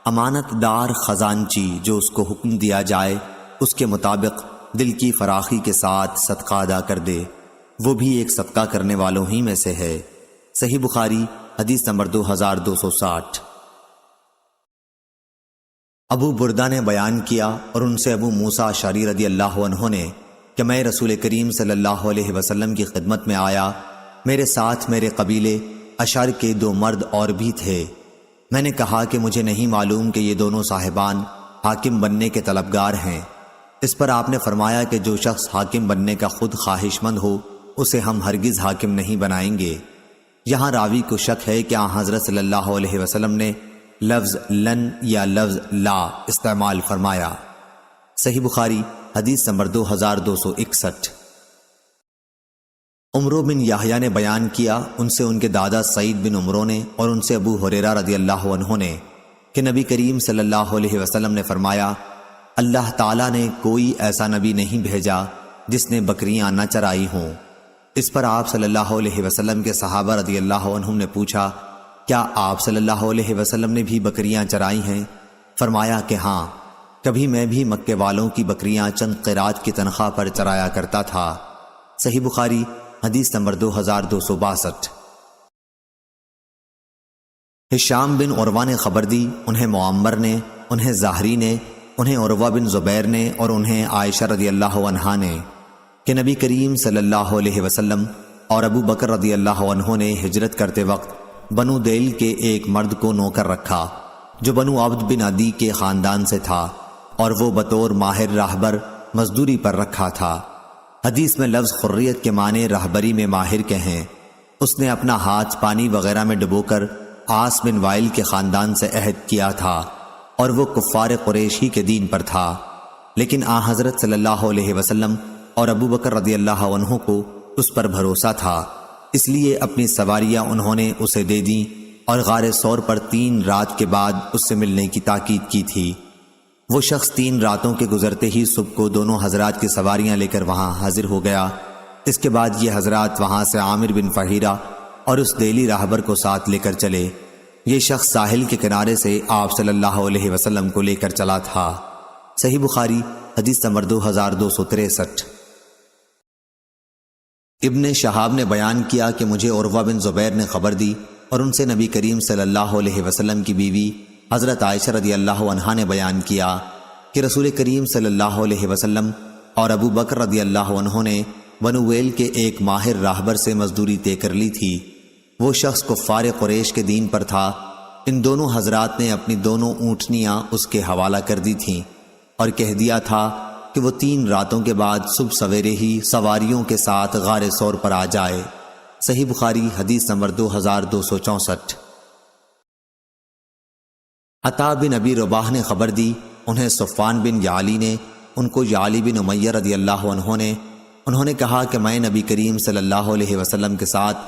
امانت دار خزانچی جو اس کو حکم دیا جائے اس کے مطابق دل کی فراخی کے ساتھ صدقہ ادا کر دے، وہ بھی ایک صدقہ کرنے والوں ہی میں سے ہے۔ صحیح بخاری حدیث نمبر 2260۔ ابو بردہ نے بیان کیا اور ان سے ابو موسیٰ اشعری رضی اللہ عنہ نے کہ میں رسول کریم صلی اللہ علیہ وسلم کی خدمت میں آیا، میرے ساتھ میرے قبیلے اشعر کے 2 مرد اور بھی تھے۔ میں نے کہا کہ مجھے نہیں معلوم کہ یہ دونوں صاحبان حاکم بننے کے طلبگار ہیں۔ اس پر آپ نے فرمایا کہ جو شخص حاکم بننے کا خود خواہش مند ہو اسے ہم ہرگز حاکم نہیں بنائیں گے۔ یہاں راوی کو شک ہے کہ حضرت صلی اللہ علیہ وسلم نے لفظ لن یا لفظ لا استعمال فرمایا۔ صحیح بخاری حدیث نمبر 2261۔ عمرو بن یحییٰ نے بیان کیا، ان سے ان کے دادا سعید بن عمرو نے اور ان سے ابو ہریرہ رضی اللہ عنہ نے کہ نبی کریم صلی اللہ علیہ وسلم نے فرمایا، اللہ تعالیٰ نے کوئی ایسا نبی نہیں بھیجا جس نے بکریاں نہ چرائی ہوں۔ اس پر آپ صلی اللہ علیہ وسلم کے صحابہ رضی اللہ عنہم نے پوچھا، کیا آپ صلی اللہ علیہ وسلم نے بھی بکریاں چرائی ہیں؟ فرمایا کہ ہاں، کبھی میں بھی مکے والوں کی بکریاں چند قیرات کی تنخواہ پر چرایا کرتا تھا۔ صحیح بخاری حدیث نمبر 2262۔ ہشام بن عروہ نے خبر دی، انہیں معمر نے، انہیں زہری نے، انہیں عروہ بن زبیر نے اور انہیں عائشہ رضی اللہ عنہا نے کہ نبی کریم صلی اللہ علیہ وسلم اور ابو بکر رضی اللہ عنہ نے ہجرت کرتے وقت بنو دیل کے ایک مرد کو نوکر رکھا جو بنو عبد بن عدی کے خاندان سے تھا، اور وہ بطور ماہر راہبر مزدوری پر رکھا تھا۔ حدیث میں لفظ خریت کے معنی راہبری میں ماہر کے ہیں۔ اس نے اپنا ہاتھ پانی وغیرہ میں ڈبو کر عاص بن وائل کے خاندان سے عہد کیا تھا، اور وہ کفار قریش ہی کے دین پر تھا، لیکن حضرت صلی اللہ علیہ وسلم اور ابو بکر رضی اللہ عنہ کو اس پر بھروسہ تھا، اس لیے اپنی سواریاں انہوں نے اسے دے دیں اور غار ثور پر 3 رات کے بعد اس سے ملنے کی تاکید کی تھی۔ وہ شخص 3 راتوں کے گزرتے ہی صبح کو دونوں حضرات کی سواریاں لے کر وہاں حاضر ہو گیا۔ اس کے بعد یہ حضرات وہاں سے عامر بن فہیرہ اور اس دیلی راہبر کو ساتھ لے کر چلے۔ یہ شخص ساحل کے کنارے سے آپ صلی اللہ علیہ وسلم کو لے کر چلا تھا۔ صحیح بخاری حدیث نمبر 2263۔ ابن شہاب نے بیان کیا کہ مجھے عروہ بن زبیر نے خبر دی اور ان سے نبی کریم صلی اللہ علیہ وسلم کی بیوی حضرت عائشہ رضی اللہ عنہا نے بیان کیا کہ رسول کریم صلی اللہ علیہ وسلم اور ابو بکر رضی اللہ عنہ نے بنو ویل کے ایک ماہر راہبر سے مزدوری طے کر لی تھی۔ وہ شخص کفار قریش کے دین پر تھا۔ ان دونوں حضرات نے اپنی دونوں اونٹنیاں اس کے حوالہ کر دی تھیں اور کہہ دیا تھا کہ وہ 3 راتوں کے بعد صبح سویرے ہی سواریوں کے ساتھ غار ثور پر آ جائے۔ صحیح بخاری حدیث نمبر 2264۔ عطا بن ابی رباح نے خبر دی، انہیں صفوان بن یعلی نے، ان کو یعلی بن امیہ رضی اللہ عنہ نے، انہوں نے کہا کہ میں نبی کریم صلی اللہ علیہ وسلم کے ساتھ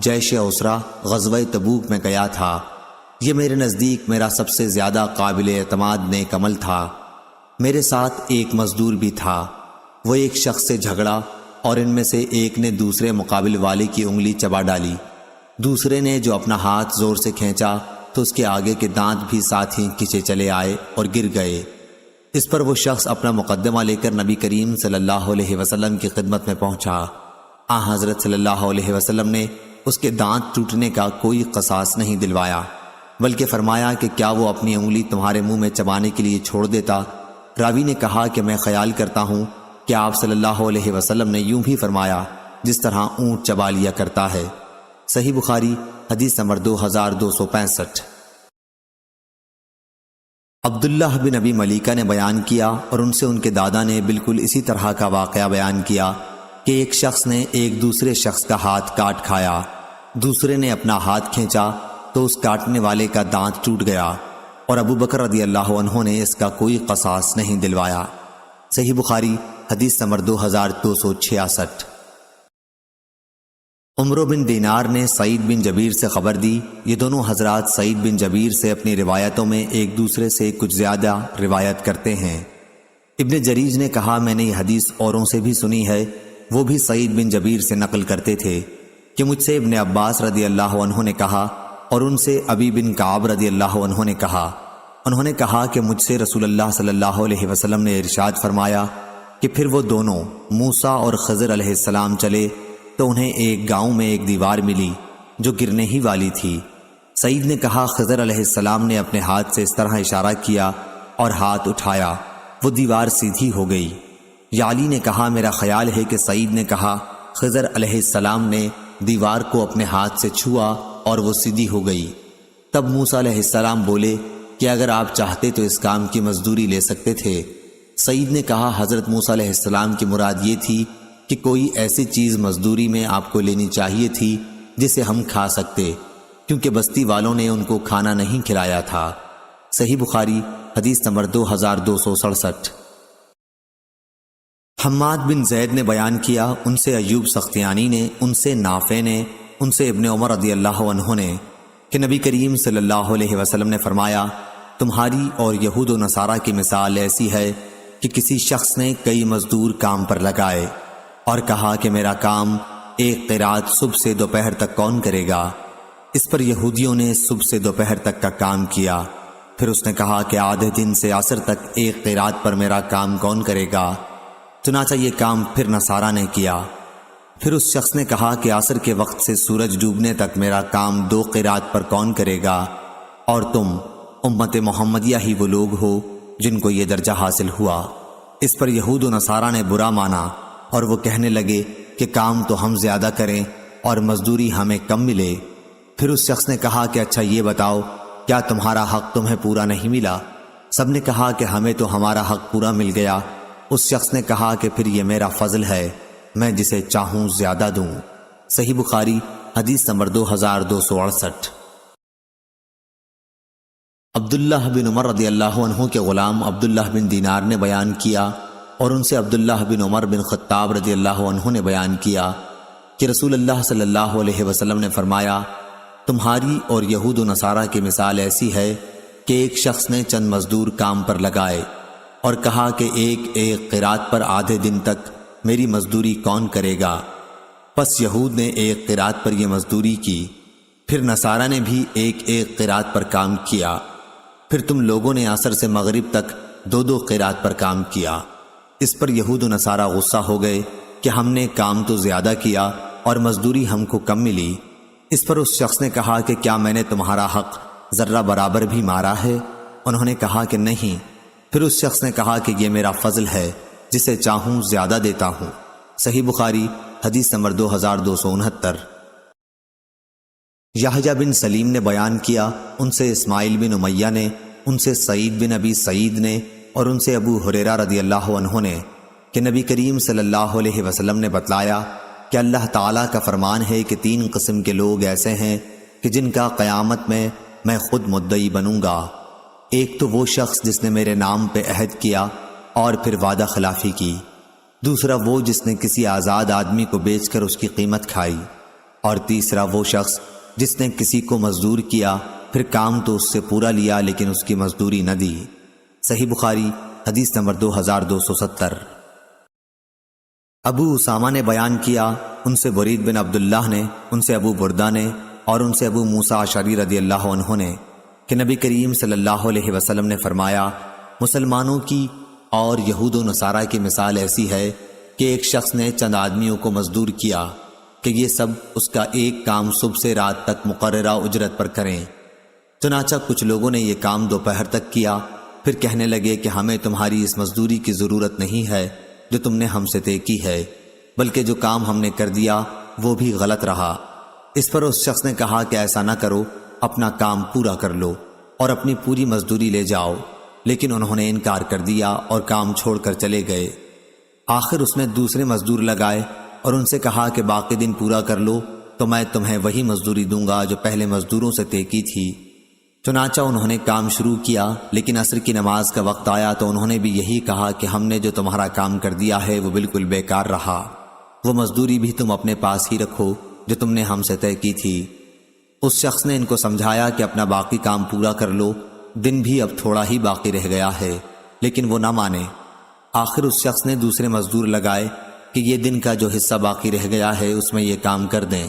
جیش اسرہ غزوہ تبوک میں گیا تھا۔ یہ میرے نزدیک میرا سب سے زیادہ قابل اعتماد نیک عمل تھا۔ میرے ساتھ ایک مزدور بھی تھا۔ وہ ایک شخص سے جھگڑا اور ان میں سے ایک نے دوسرے مقابل والے کی انگلی چبا ڈالی۔ دوسرے نے جو اپنا ہاتھ زور سے کھینچا تو اس کے آگے کے دانت بھی ساتھ ہی کھینچے چلے آئے اور گر گئے۔ اس پر وہ شخص اپنا مقدمہ لے کر نبی کریم صلی اللہ علیہ وسلم کی خدمت میں پہنچا۔ حضرت صلی اللہ علیہ وسلم نے اس کے دانت ٹوٹنے کا کوئی قصاص نہیں دلوایا، بلکہ فرمایا کہ کیا وہ اپنی انگلی تمہارے منہ میں چبانے کے لیے چھوڑ دیتا؟ راوی نے کہا کہ میں خیال کرتا ہوں کہ آپ صلی اللہ علیہ وسلم نے یوں بھی فرمایا جس طرح اونٹ چبا لیا کرتا ہے۔ صحیح بخاری حدیث نمبر 2265۔ عبداللہ بن ابی ملیکہ نے بیان کیا اور ان سے ان کے دادا نے بالکل اسی طرح کا واقعہ بیان کیا کہ ایک شخص نے ایک دوسرے شخص کا ہاتھ کاٹ کھایا۔ دوسرے نے اپنا ہاتھ کھینچا تو اس کاٹنے والے کا دانت ٹوٹ گیا اور ابو بکر رضی اللہ عنہ نے اس کا کوئی قصاص نہیں دلوایا۔ صحیح بخاری حدیث نمبر 2266۔ عمرو بن دینار نے سعید بن جبیر سے خبر دی۔ یہ دونوں حضرات سعید بن جبیر سے اپنی روایتوں میں ایک دوسرے سے کچھ زیادہ روایت کرتے ہیں۔ ابن جریج نے کہا میں نے یہ حدیث اوروں سے بھی سنی ہے۔ وہ بھی سعید بن جبیر سے نقل کرتے تھے کہ مجھ سے ابن عباس رضی اللہ عنہ نے کہا اور ان سے ابی بن کعب رضی اللہ عنہ نے کہا، انہوں نے کہا کہ مجھ سے رسول اللہ صلی اللہ علیہ وسلم نے ارشاد فرمایا کہ پھر وہ دونوں موسیٰ اور خضر علیہ السلام چلے تو انہیں ایک گاؤں میں ایک دیوار ملی جو گرنے ہی والی تھی۔ سعید نے کہا خضر علیہ السلام نے اپنے ہاتھ سے اس طرح اشارہ کیا اور ہاتھ اٹھایا، وہ دیوار سیدھی ہو گئی۔ یعلی نے کہا میرا خیال ہے کہ سعید نے کہا خضر علیہ السلام نے دیوار کو اپنے ہاتھ سے چھوا اور وہ سیدھی ہو گئی۔ تب موسیٰ علیہ السلام بولے کہ اگر آپ چاہتے تو اس کام کی مزدوری لے سکتے تھے۔ سعید نے کہا حضرت موسیٰ علیہ السلام کی مراد یہ تھی کہ کوئی ایسی چیز مزدوری میں آپ کو لینی چاہیے تھی جسے ہم کھا سکتے، کیونکہ بستی والوں نے ان کو کھانا نہیں کھلایا تھا۔ صحیح بخاری حدیث نمبر 2267۔ حماد بن زید نے بیان کیا، ان سے ایوب سختیانی نے، ان سے نافع نے، ان سے ابن عمر رضی اللہ عنہ نے کہ نبی کریم صلی اللہ علیہ وسلم نے فرمایا تمہاری اور یہود و نصارہ کی مثال ایسی ہے کہ کسی شخص نے کئی مزدور کام پر لگائے اور کہا کہ میرا کام ایک قرات صبح سے دوپہر تک کون کرے گا؟ اس پر یہودیوں نے صبح سے دوپہر تک کا کام کیا۔ پھر اس نے کہا کہ آدھے دن سے عصر تک ایک قرات پر میرا کام کون کرے گا؟ چنانچہ یہ کام پھر نصارہ نے کیا۔ پھر اس شخص نے کہا کہ عصر کے وقت سے سورج ڈوبنے تک میرا کام 2 قرات پر کون کرے گا؟ اور تم امت محمدیہ ہی وہ لوگ ہو جن کو یہ درجہ حاصل ہوا۔ اس پر یہود و نصارہ نے برا مانا اور وہ کہنے لگے کہ کام تو ہم زیادہ کریں اور مزدوری ہمیں کم ملے۔ پھر اس شخص نے کہا کہ اچھا یہ بتاؤ کیا تمہارا حق تمہیں پورا نہیں ملا؟ سب نے کہا کہ ہمیں تو ہمارا حق پورا مل گیا۔ اس شخص نے کہا کہ پھر یہ میرا فضل ہے، میں جسے چاہوں زیادہ دوں۔ صحیح بخاری حدیث نمبر 2268۔ عبداللہ بن عمر رضی اللہ عنہ کے غلام عبداللہ بن دینار نے بیان کیا اور ان سے عبداللہ بن عمر بن خطاب رضی اللہ عنہ نے بیان کیا کہ رسول اللہ صلی اللہ علیہ وسلم نے فرمایا تمہاری اور یہود و نصارہ کی مثال ایسی ہے کہ ایک شخص نے چند مزدور کام پر لگائے اور کہا کہ ایک ایک قرات پر آدھے دن تک میری مزدوری کون کرے گا؟ پس یہود نے ایک قرات پر یہ مزدوری کی، پھر نصارہ نے بھی ایک ایک قرات پر کام کیا، پھر تم لوگوں نے عصر سے مغرب تک دو دو قرات پر کام کیا۔ اس پر یہود و نصارہ غصہ ہو گئے کہ ہم نے کام تو زیادہ کیا اور مزدوری ہم کو کم ملی۔ اس پر اس شخص نے کہا کہ کیا میں نے تمہارا حق ذرہ برابر بھی مارا ہے؟ انہوں نے کہا کہ نہیں۔ پھر اس شخص نے کہا کہ یہ میرا فضل ہے، جسے چاہوں زیادہ دیتا ہوں۔ صحیح بخاری حدیث نمبر 2269۔ یحییٰ بن سلیم نے بیان کیا، ان سے اسماعیل بن امیہ نے، ان سے سعید بن ابی سعید نے اور ان سے ابو ہریرہ رضی اللہ عنہ نے کہ نبی کریم صلی اللہ علیہ وسلم نے بتلایا کہ اللہ تعالیٰ کا فرمان ہے کہ 3 قسم کے لوگ ایسے ہیں کہ جن کا قیامت میں خود مدعی بنوں گا۔ ایک تو وہ شخص جس نے میرے نام پہ عہد کیا اور پھر وعدہ خلافی کی، دوسرا وہ جس نے کسی آزاد آدمی کو بیچ کر اس کی قیمت کھائی، اور تیسرا وہ شخص جس نے کسی کو مزدور کیا، پھر کام تو اس سے پورا لیا لیکن اس کی مزدوری نہ دی۔ صحیح بخاری حدیث نمبر 2270۔ ابو اسامہ نے بیان کیا، ان سے برید بن عبداللہ نے، ان سے ابو بردہ نے اور ان سے ابو موسیٰ اشعری رضی اللہ عنہ نے کہ نبی کریم صلی اللہ علیہ وسلم نے فرمایا، مسلمانوں کی اور یہود و نصارہ کی مثال ایسی ہے کہ ایک شخص نے چند آدمیوں کو مزدور کیا کہ یہ سب اس کا ایک کام صبح سے رات تک مقررہ اجرت پر کریں۔ چنانچہ کچھ لوگوں نے یہ کام دوپہر تک کیا، پھر کہنے لگے کہ ہمیں تمہاری اس مزدوری کی ضرورت نہیں ہے جو تم نے ہم سے طے کی ہے، بلکہ جو کام ہم نے کر دیا وہ بھی غلط رہا۔ اس پر اس شخص نے کہا کہ ایسا نہ کرو، اپنا کام پورا کر لو اور اپنی پوری مزدوری لے جاؤ، لیکن انہوں نے انکار کر دیا اور کام چھوڑ کر چلے گئے۔ آخر اس نے دوسرے مزدور لگائے اور ان سے کہا کہ باقی دن پورا کر لو تو میں تمہیں وہی مزدوری دوں گا جو پہلے مزدوروں سے طے کی تھی۔ چنانچہ انہوں نے کام شروع کیا، لیکن عصر کی نماز کا وقت آیا تو انہوں نے بھی یہی کہا کہ ہم نے جو تمہارا کام کر دیا ہے وہ بالکل بیکار رہا، وہ مزدوری بھی تم اپنے پاس ہی رکھو جو تم نے ہم سے طے کی تھی۔ اس شخص نے ان کو سمجھایا کہ اپنا باقی کام پورا کر لو، دن بھی اب تھوڑا ہی باقی رہ گیا ہے، لیکن وہ نہ مانے۔ آخر اس شخص نے دوسرے مزدور لگائے کہ یہ دن کا جو حصہ باقی رہ گیا ہے اس میں یہ کام کر دیں۔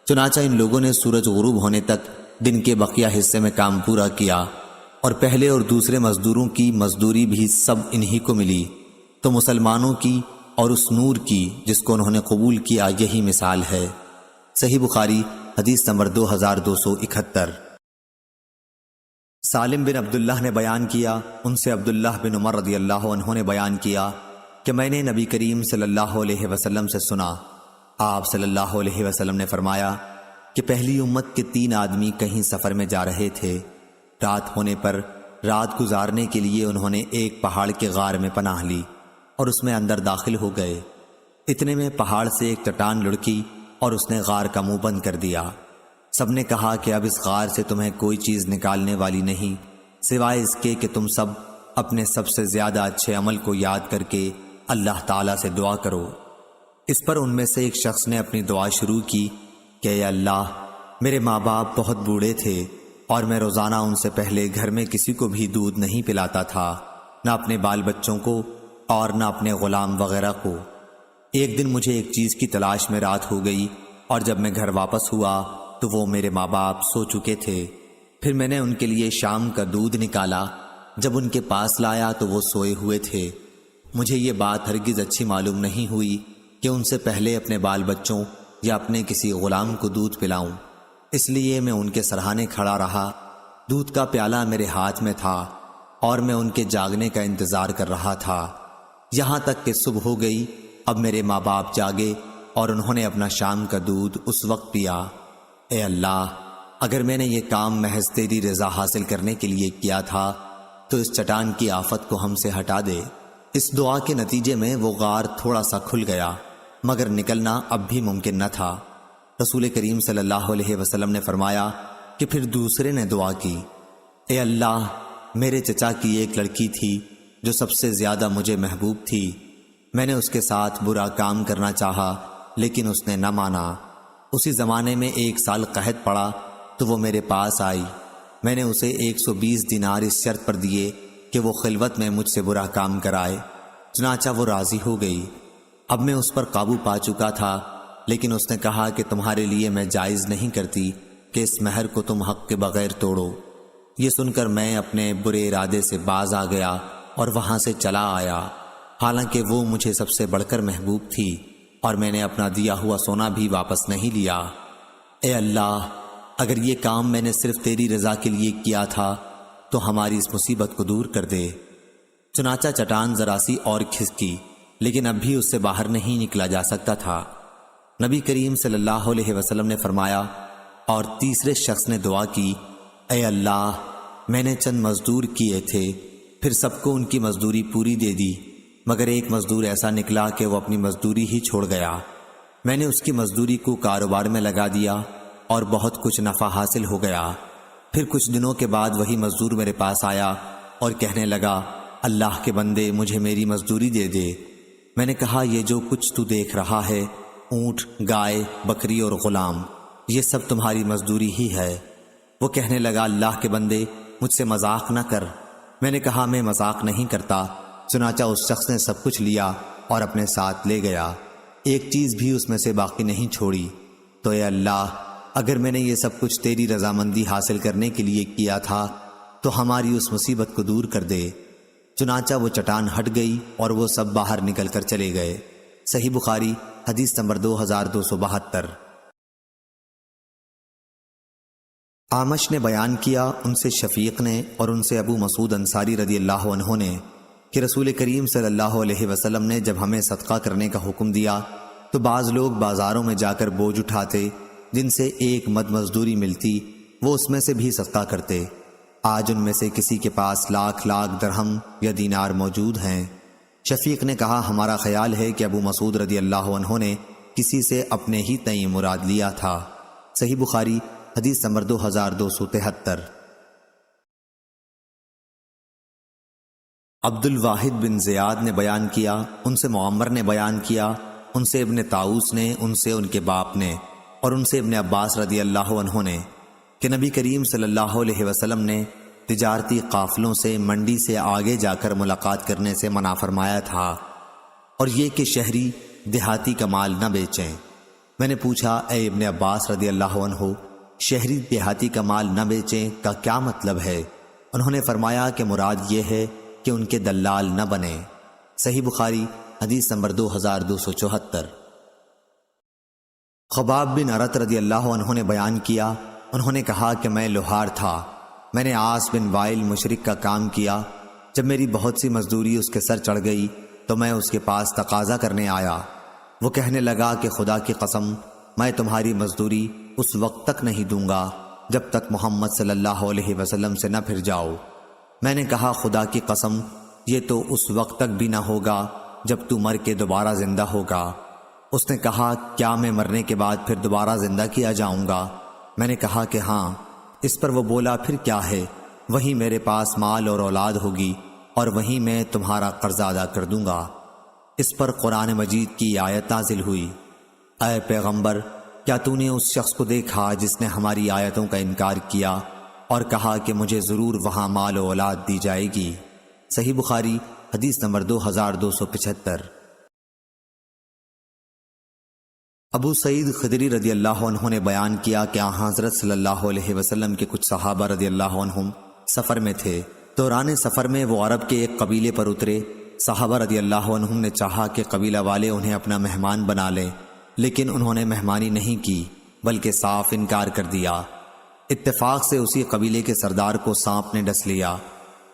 چنانچہ ان لوگوں نے سورج غروب ہونے تک دن کے بقیہ حصے میں کام پورا کیا، اور پہلے اور دوسرے مزدوروں کی مزدوری بھی سب انہی کو ملی۔ تو مسلمانوں کی اور اس نور کی جس کو انہوں نے قبول کیا یہی مثال ہے۔ صحیح بخاری حدیث نمبر 2271۔ سالم بن عبداللہ نے بیان کیا، ان سے عبداللہ بن عمر رضی اللہ عنہ نے بیان کیا کہ میں نے نبی کریم صلی اللہ علیہ وسلم سے سنا، آپ صلی اللہ علیہ وسلم نے فرمایا کہ پہلی امت کے 3 آدمی کہیں سفر میں جا رہے تھے۔ رات ہونے پر رات گزارنے کے لیے انہوں نے ایک پہاڑ کے غار میں پناہ لی اور اس میں اندر داخل ہو گئے۔ اتنے میں پہاڑ سے ایک چٹان لڑکی اور اس نے غار کا منہ بند کر دیا۔ سب نے کہا کہ اب اس غار سے تمہیں کوئی چیز نکالنے والی نہیں سوائے اس کے کہ تم سب اپنے سب سے زیادہ اچھے عمل کو یاد کر کے اللہ تعالیٰ سے دعا کرو۔ اس پر ان میں سے ایک شخص نے اپنی دعا شروع کی کہ اے اللہ، میرے ماں باپ بہت بوڑھے تھے اور میں روزانہ ان سے پہلے گھر میں کسی کو بھی دودھ نہیں پلاتا تھا، نہ اپنے بال بچوں کو اور نہ اپنے غلام وغیرہ کو۔ ایک دن مجھے ایک چیز کی تلاش میں رات ہو گئی اور جب میں گھر واپس ہوا تو وہ میرے ماں باپ سو چکے تھے۔ پھر میں نے ان کے لیے شام کا دودھ نکالا، جب ان کے پاس لایا تو وہ سوئے ہوئے تھے۔ مجھے یہ بات ہرگز اچھی معلوم نہیں ہوئی کہ ان سے پہلے اپنے بال بچوں یا اپنے کسی غلام کو دودھ پلاؤں، اس لیے میں ان کے سرہانے کھڑا رہا۔ دودھ کا پیالہ میرے ہاتھ میں تھا اور میں ان کے جاگنے کا انتظار کر رہا تھا، یہاں تک کہ صبح ہو گئی۔ اب میرے ماں باپ جاگے اور انہوں نے اپنا شام کا دودھ اس وقت پیا۔ اے اللہ، اگر میں نے یہ کام محض تیری رضا حاصل کرنے کے لیے کیا تھا تو اس چٹان کی آفت کو ہم سے ہٹا دے۔ اس دعا کے نتیجے میں وہ غار تھوڑا سا کھل گیا، مگر نکلنا اب بھی ممکن نہ تھا۔ رسول کریم صلی اللہ علیہ وسلم نے فرمایا کہ پھر دوسرے نے دعا کی، اے اللہ، میرے چچا کی ایک لڑکی تھی جو سب سے زیادہ مجھے محبوب تھی، میں نے اس کے ساتھ برا کام کرنا چاہا لیکن اس نے نہ مانا۔ اسی زمانے میں 1 سال قحط پڑا تو وہ میرے پاس آئی۔ میں نے اسے 120 دینار اس شرط پر دیے کہ وہ خلوت میں مجھ سے برا کام کرائے، چنانچہ وہ راضی ہو گئی۔ اب میں اس پر قابو پا چکا تھا، لیکن اس نے کہا کہ تمہارے لیے میں جائز نہیں کرتی کہ اس مہر کو تم حق کے بغیر توڑو۔ یہ سن کر میں اپنے برے ارادے سے باز آ گیا اور وہاں سے چلا آیا، حالانکہ وہ مجھے سب سے بڑھ کر محبوب تھی، اور میں نے اپنا دیا ہوا سونا بھی واپس نہیں لیا۔ اے اللہ، اگر یہ کام میں نے صرف تیری رضا کے لیے کیا تھا تو ہماری اس مصیبت کو دور کر دے۔ چنانچہ چٹان ذرا سی اور کھسکی، لیکن اب بھی اس سے باہر نہیں نکلا جا سکتا تھا۔ نبی کریم صلی اللہ علیہ وسلم نے فرمایا، اور تیسرے شخص نے دعا کی، اے اللہ، میں نے چند مزدور کیے تھے، پھر سب کو ان کی مزدوری پوری دے دی، مگر ایک مزدور ایسا نکلا کہ وہ اپنی مزدوری ہی چھوڑ گیا۔ میں نے اس کی مزدوری کو کاروبار میں لگا دیا اور بہت کچھ نفع حاصل ہو گیا۔ پھر کچھ دنوں کے بعد وہی مزدور میرے پاس آیا اور کہنے لگا، اللہ کے بندے، مجھے میری مزدوری دے دے۔ میں نے کہا، یہ جو کچھ تو دیکھ رہا ہے، اونٹ، گائے، بکری اور غلام، یہ سب تمہاری مزدوری ہی ہے۔ وہ کہنے لگا، اللہ کے بندے، مجھ سے مذاق نہ کر۔ میں نے کہا، میں مذاق نہیں کرتا۔ چنانچہ اس شخص نے سب کچھ لیا اور اپنے ساتھ لے گیا، ایک چیز بھی اس میں سے باقی نہیں چھوڑی۔ تو اے اللہ، اگر میں نے یہ سب کچھ تیری رضامندی حاصل کرنے کے لیے کیا تھا تو ہماری اس مصیبت کو دور کر دے۔ چنانچہ وہ چٹان ہٹ گئی اور وہ سب باہر نکل کر چلے گئے۔ صحیح بخاری حدیث نمبر 2272۔ اعمش نے بیان کیا، ان سے شفیق نے اور ان سے ابو مسعود انصاری رضی اللہ عنہ نے، کہ رسول کریم صلی اللہ علیہ وسلم نے جب ہمیں صدقہ کرنے کا حکم دیا تو بعض لوگ بازاروں میں جا کر بوجھ اٹھاتے، جن سے ایک مد مزدوری ملتی، وہ اس میں سے بھی صدقہ کرتے۔ آج ان میں سے کسی کے پاس لاکھ درہم یا دینار موجود ہیں۔ شفیق نے کہا، ہمارا خیال ہے کہ ابو مسعود رضی اللہ عنہ نے کسی سے اپنے ہی تئیں مراد لیا تھا۔ صحیح بخاری حدیث نمبر 2273۔ عبد الواحد بن زیاد نے بیان کیا، ان سے معمر نے بیان کیا، ان سے ابن طاؤس نے، ان سے ان کے باپ نے، اور ان سے ابن عباس رضی اللہ عنہ نے، کہ نبی کریم صلی اللہ علیہ وسلم نے تجارتی قافلوں سے منڈی سے آگے جا کر ملاقات کرنے سے منع فرمایا تھا، اور یہ کہ شہری دیہاتی کا مال نہ بیچیں۔ میں نے پوچھا، اے ابن عباس رضی اللہ عنہ، شہری دیہاتی کا مال نہ بیچیں کا کیا مطلب ہے؟ انہوں نے فرمایا کہ مراد یہ ہے کہ ان کے دلال نہ بنیں۔ صحیح بخاری حدیث نمبر 2274۔ خباب بن ارت رضی اللہ عنہ نے بیان کیا، انہوں نے کہا کہ میں لوہار تھا، میں نے عاص بن وائل مشرک کا کام کیا۔ جب میری بہت سی مزدوری اس کے سر چڑھ گئی تو میں اس کے پاس تقاضا کرنے آیا۔ وہ کہنے لگا کہ خدا کی قسم، میں تمہاری مزدوری اس وقت تک نہیں دوں گا جب تک محمد صلی اللہ علیہ وسلم سے نہ پھر جاؤ۔ میں نے کہا، خدا کی قسم، یہ تو اس وقت تک بھی نہ ہوگا جب تو مر کے دوبارہ زندہ ہوگا۔ اس نے کہا، کیا میں مرنے کے بعد پھر دوبارہ زندہ کیا جاؤں گا؟ میں نے کہا کہ ہاں۔ اس پر وہ بولا، پھر کیا ہے؟ وہیں میرے پاس مال اور اولاد ہوگی اور وہیں میں تمہارا قرضہ ادا کر دوں گا۔ اس پر قرآن مجید کی آیت نازل ہوئی، اے پیغمبر، کیا تو نے اس شخص کو دیکھا جس نے ہماری آیتوں کا انکار کیا اور کہا کہ مجھے ضرور وہاں مال و اولاد دی جائے گی؟ صحیح بخاری حدیث نمبر 2275۔ ابو سعید خدری رضی اللہ عنہ نے بیان کیا کہ حضرت صلی اللہ علیہ وسلم کے کچھ صحابہ رضی اللہ عنہم سفر میں تھے۔ دوران سفر میں وہ عرب کے ایک قبیلے پر اترے۔ صحابہ رضی اللہ عنہم نے چاہا کہ قبیلہ والے انہیں اپنا مہمان بنا لیں، لیکن انہوں نے مہمانی نہیں کی بلکہ صاف انکار کر دیا۔ اتفاق سے اسی قبیلے کے سردار کو سانپ نے ڈس لیا۔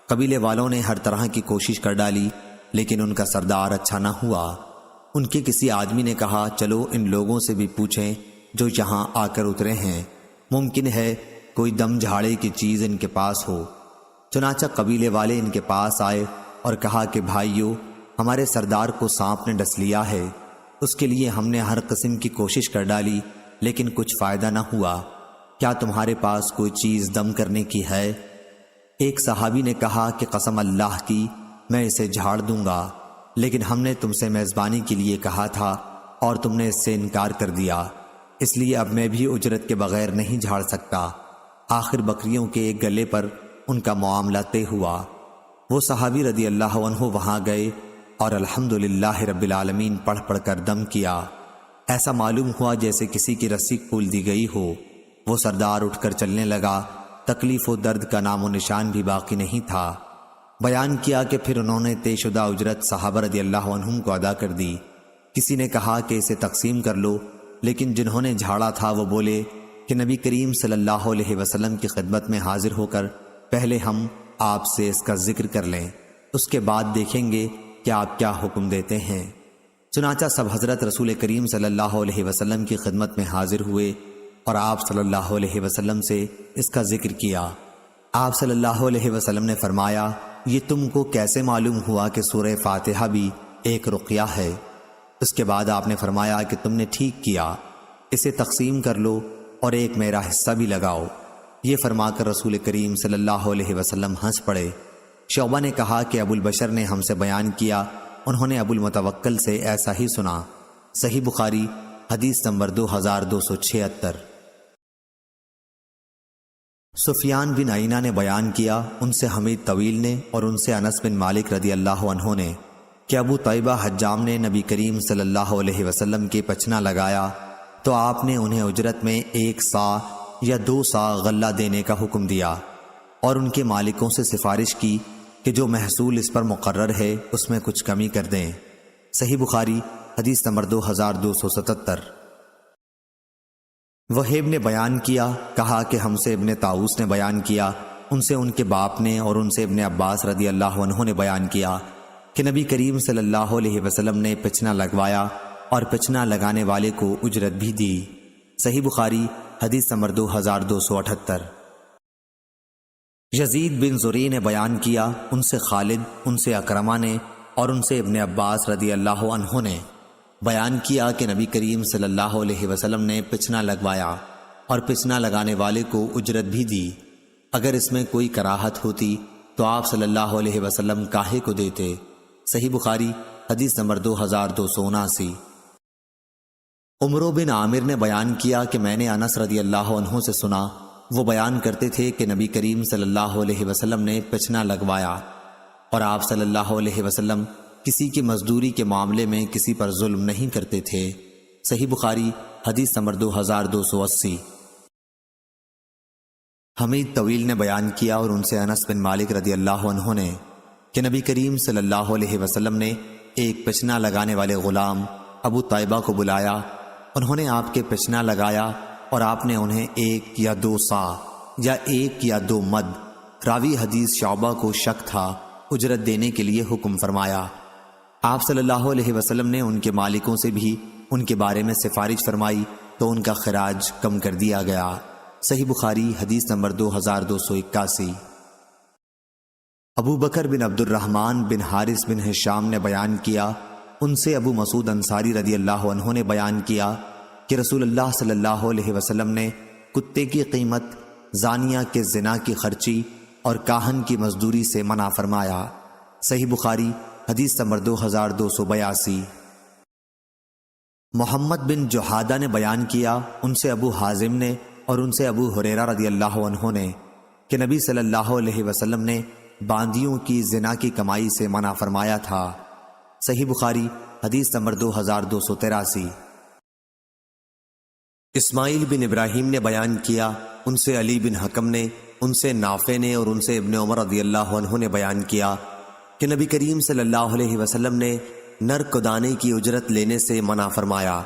قبیلے والوں نے ہر طرح کی کوشش کر ڈالی، لیکن ان کا سردار اچھا نہ ہوا۔ ان کے کسی آدمی نے کہا، چلو ان لوگوں سے بھی پوچھیں جو یہاں آ کر اترے ہیں، ممکن ہے کوئی دم جھاڑے کی چیز ان کے پاس ہو۔ چنانچہ قبیلے والے ان کے پاس آئے اور کہا کہ بھائیو، ہمارے سردار کو سانپ نے ڈس لیا ہے، اس کے لیے ہم نے ہر قسم کی کوشش کر ڈالی لیکن کچھ فائدہ نہ ہوا، کیا تمہارے پاس کوئی چیز دم کرنے کی ہے؟ ایک صحابی نے کہا کہ قسم اللہ کی، میں اسے جھاڑ دوں گا، لیکن ہم نے تم سے میزبانی کے لیے کہا تھا اور تم نے اس سے انکار کر دیا، اس لیے اب میں بھی اجرت کے بغیر نہیں جھاڑ سکتا۔ آخر بکریوں کے ایک گلے پر ان کا معاملہ طے ہوا۔ وہ صحابی رضی اللہ عنہ وہاں گئے اور الحمدللہ رب العالمین پڑھ پڑھ کر دم کیا۔ ایسا معلوم ہوا جیسے کسی کی رسی کھول دی گئی ہو۔ وہ سردار اٹھ کر چلنے لگا، تکلیف و درد کا نام و نشان بھی باقی نہیں تھا۔ بیان کیا کہ پھر انہوں نے طے شدہ اجرت صحابہ رضی اللہ عنہم کو ادا کر دی۔ کسی نے کہا کہ اسے تقسیم کر لو، لیکن جنہوں نے جھاڑا تھا وہ بولے کہ نبی کریم صلی اللہ علیہ وسلم کی خدمت میں حاضر ہو کر پہلے ہم آپ سے اس کا ذکر کر لیں، اس کے بعد دیکھیں گے کہ آپ کیا حکم دیتے ہیں۔ چنانچہ سب حضرت رسول کریم صلی اللہ علیہ وسلم کی خدمت میں حاضر ہوئے اور آپ صلی اللہ علیہ وسلم سے اس کا ذکر کیا۔ آپ صلی اللہ علیہ وسلم نے فرمایا، یہ تم کو کیسے معلوم ہوا کہ سورہ فاتحہ بھی ایک رقیہ ہے؟ اس کے بعد آپ نے فرمایا کہ تم نے ٹھیک کیا، اسے تقسیم کر لو اور ایک میرا حصہ بھی لگاؤ۔ یہ فرما کر رسول کریم صلی اللہ علیہ وسلم ہنس پڑے۔ شعبہ نے کہا کہ ابو البشر نے ہم سے بیان کیا، انہوں نے ابو المتوکل سے ایسا ہی سنا۔ صحیح بخاری حدیث نمبر 2276۔ سفیان بن عینہ نے بیان کیا، ان سے حمید طویل نے اور ان سے انس بن مالک رضی اللہ عنہ نے کہ ابو طیبہ حجام نے نبی کریم صلی اللہ علیہ وسلم کے پچنا لگایا تو آپ نے انہیں اجرت میں 1 صاع یا 2 صاع غلہ دینے کا حکم دیا اور ان کے مالکوں سے سفارش کی کہ جو محصول اس پر مقرر ہے اس میں کچھ کمی کر دیں۔ صحیح بخاری حدیث نمبر 2277۔ وہیب نے بیان کیا، کہا کہ ہم سے ابن طاؤس نے بیان کیا، ان سے ان کے باپ نے اور ان سے ابن عباس رضی اللہ عنہ نے بیان کیا کہ نبی کریم صلی اللہ علیہ وسلم نے پچنا لگوایا اور پچنا لگانے والے کو اجرت بھی دی۔ صحیح بخاری حدیث نمبر 2278۔ یزید بن زری نے بیان کیا، ان سے خالد، ان سے اکرمہ نے اور ان سے ابن عباس رضی اللہ عنہ نے بیان کیا کہ نبی کریم صلی اللہ علیہ وسلم نے پچنا لگوایا اور پچنا لگانے والے کو اجرت بھی دی۔ اگر اس میں کوئی کراہت ہوتی تو آپ صلی اللہ علیہ وسلم کاہے کو دیتے؟ صحیح بخاری حدیث نمبر 2279۔ عمرو بن عامر نے بیان کیا کہ میں نے انس رضی اللہ عنہ سے سنا، وہ بیان کرتے تھے کہ نبی کریم صلی اللہ علیہ وسلم نے پچنا لگوایا اور آپ صلی اللہ علیہ وسلم کسی کی مزدوری کے معاملے میں کسی پر ظلم نہیں کرتے تھے۔ صحیح بخاری حدیث نمبر 2280۔ حمید طویل نے بیان کیا اور ان سے انس بن مالک رضی اللہ عنہ نے کہ نبی کریم صلی اللہ علیہ وسلم نے ایک پچنا لگانے والے غلام ابو طیبہ کو بلایا، انہوں نے آپ کے پچنا لگایا اور آپ نے انہیں 1 یا 2 صاع یا 1 یا 2 مد، راوی حدیث شعبہ کو شک تھا، اجرت دینے کے لیے حکم فرمایا۔ آپ صلی اللہ علیہ وسلم نے ان کے مالکوں سے بھی ان کے بارے میں سفارش فرمائی تو ان کا خراج کم کر دیا گیا۔ صحیح بخاری حدیث نمبر 2281۔ ابو بکر بن عبد الرحمن بن حارث بن ہشام نے بیان کیا، ان سے ابو مسعود انصاری رضی اللہ عنہ نے بیان کیا کہ رسول اللہ صلی اللہ علیہ وسلم نے کتے کی قیمت، زانیہ کے زنا کی خرچی اور کاہن کی مزدوری سے منع فرمایا۔ صحیح بخاری حدیث نمبر 2282۔ محمد بن جحادہ نے بیان کیا، ان سے ابو حازم نے اور ان سے ابو ہریرہ رضی اللہ عنہ نے کہ نبی صلی اللہ علیہ وسلم نے باندیوں کی زنا کی کمائی سے منع فرمایا تھا۔ صحیح بخاری حدیث نمبر 2283۔ اسماعیل بن ابراہیم نے بیان کیا، ان سے علی بن حکم نے، ان سے نافع نے اور ان سے ابن عمر رضی اللہ عنہ نے بیان کیا کہ نبی کریم صلی اللہ علیہ وسلم نے نر کدانے کی اجرت لینے سے منع فرمایا۔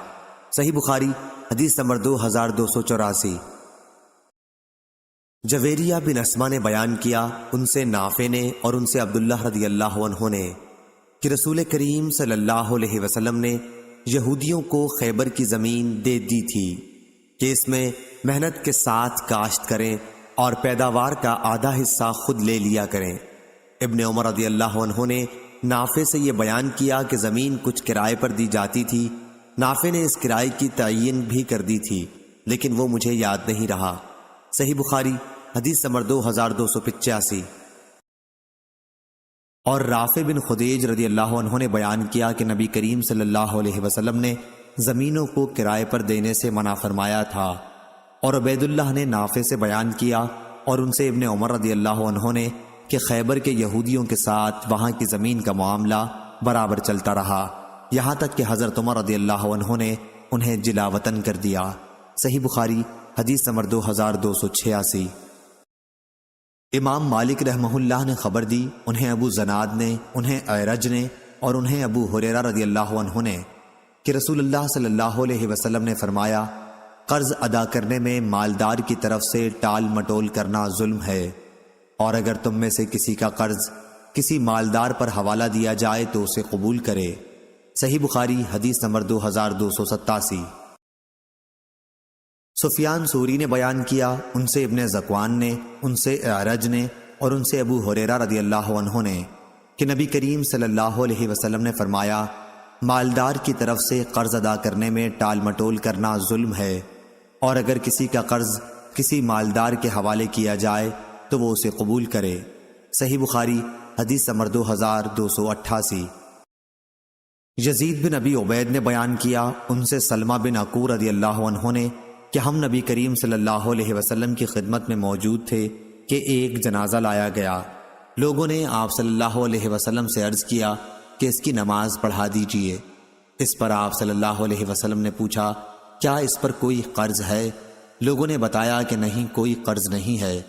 صحیح بخاری حدیث نمبر 2284۔ جویریہ بن اسما نے بیان کیا، ان سے نافع نے اور ان سے عبداللہ رضی اللہ عنہ نے کہ رسول کریم صلی اللہ علیہ وسلم نے یہودیوں کو خیبر کی زمین دے دی تھی کہ اس میں محنت کے ساتھ کاشت کریں اور پیداوار کا آدھا حصہ خود لے لیا کریں۔ ابن عمر رضی اللہ عنہ نے نافع سے یہ بیان کیا کہ زمین کچھ کرائے پر دی جاتی تھی، نافع نے اس کرائے کی تعین بھی کر دی تھی لیکن وہ مجھے یاد نہیں رہا۔ صحیح بخاری حدیث نمبر 2285۔ اور رافع بن خدیج رضی اللہ عنہ نے بیان کیا کہ نبی کریم صلی اللہ علیہ وسلم نے زمینوں کو کرائے پر دینے سے منع فرمایا تھا اور عبید اللہ نے نافع سے بیان کیا اور ان سے ابن عمر رضی اللہ عنہ نے کہ خیبر کے یہودیوں کے ساتھ وہاں کی زمین کا معاملہ برابر چلتا رہا، یہاں تک کہ حضرت عمر رضی اللہ عنہ نے انہیں جلا وطن کر دیا۔ صحیح بخاری حدیث نمبر 2286۔ امام مالک رحمہ اللہ نے خبر دی، انہیں ابو زناد نے، انہیں اعرج نے اور انہیں ابو ہریرہ رضی اللہ عنہ نے کہ رسول اللہ صلی اللہ علیہ وسلم نے فرمایا، قرض ادا کرنے میں مالدار کی طرف سے ٹال مٹول کرنا ظلم ہے، اور اگر تم میں سے کسی کا قرض کسی مالدار پر حوالہ دیا جائے تو اسے قبول کرے۔ صحیح بخاری حدیث نمبر 2287۔ سفیان ثوری نے بیان کیا، ان سے ابن ذکوان نے، ان سے اعرج نے اور ان سے ابو ہریرہ رضی اللہ عنہ نے کہ نبی کریم صلی اللہ علیہ وسلم نے فرمایا، مالدار کی طرف سے قرض ادا کرنے میں ٹال مٹول کرنا ظلم ہے، اور اگر کسی کا قرض کسی مالدار کے حوالے کیا جائے تو وہ اسے قبول کرے۔ صحیح بخاری حدیث نمبر 2288۔ یزید بن ابی عبید نے بیان کیا، ان سے سلمہ بن عقور رضی اللہ عنہ نے کہ ہم نبی کریم صلی اللہ علیہ وسلم کی خدمت میں موجود تھے کہ ایک جنازہ لایا گیا۔ لوگوں نے آپ صلی اللہ علیہ وسلم سے عرض کیا کہ اس کی نماز پڑھا دیجئے۔ اس پر آپ صلی اللہ علیہ وسلم نے پوچھا، کیا اس پر کوئی قرض ہے؟ لوگوں نے بتایا کہ نہیں، کوئی قرض نہیں ہے۔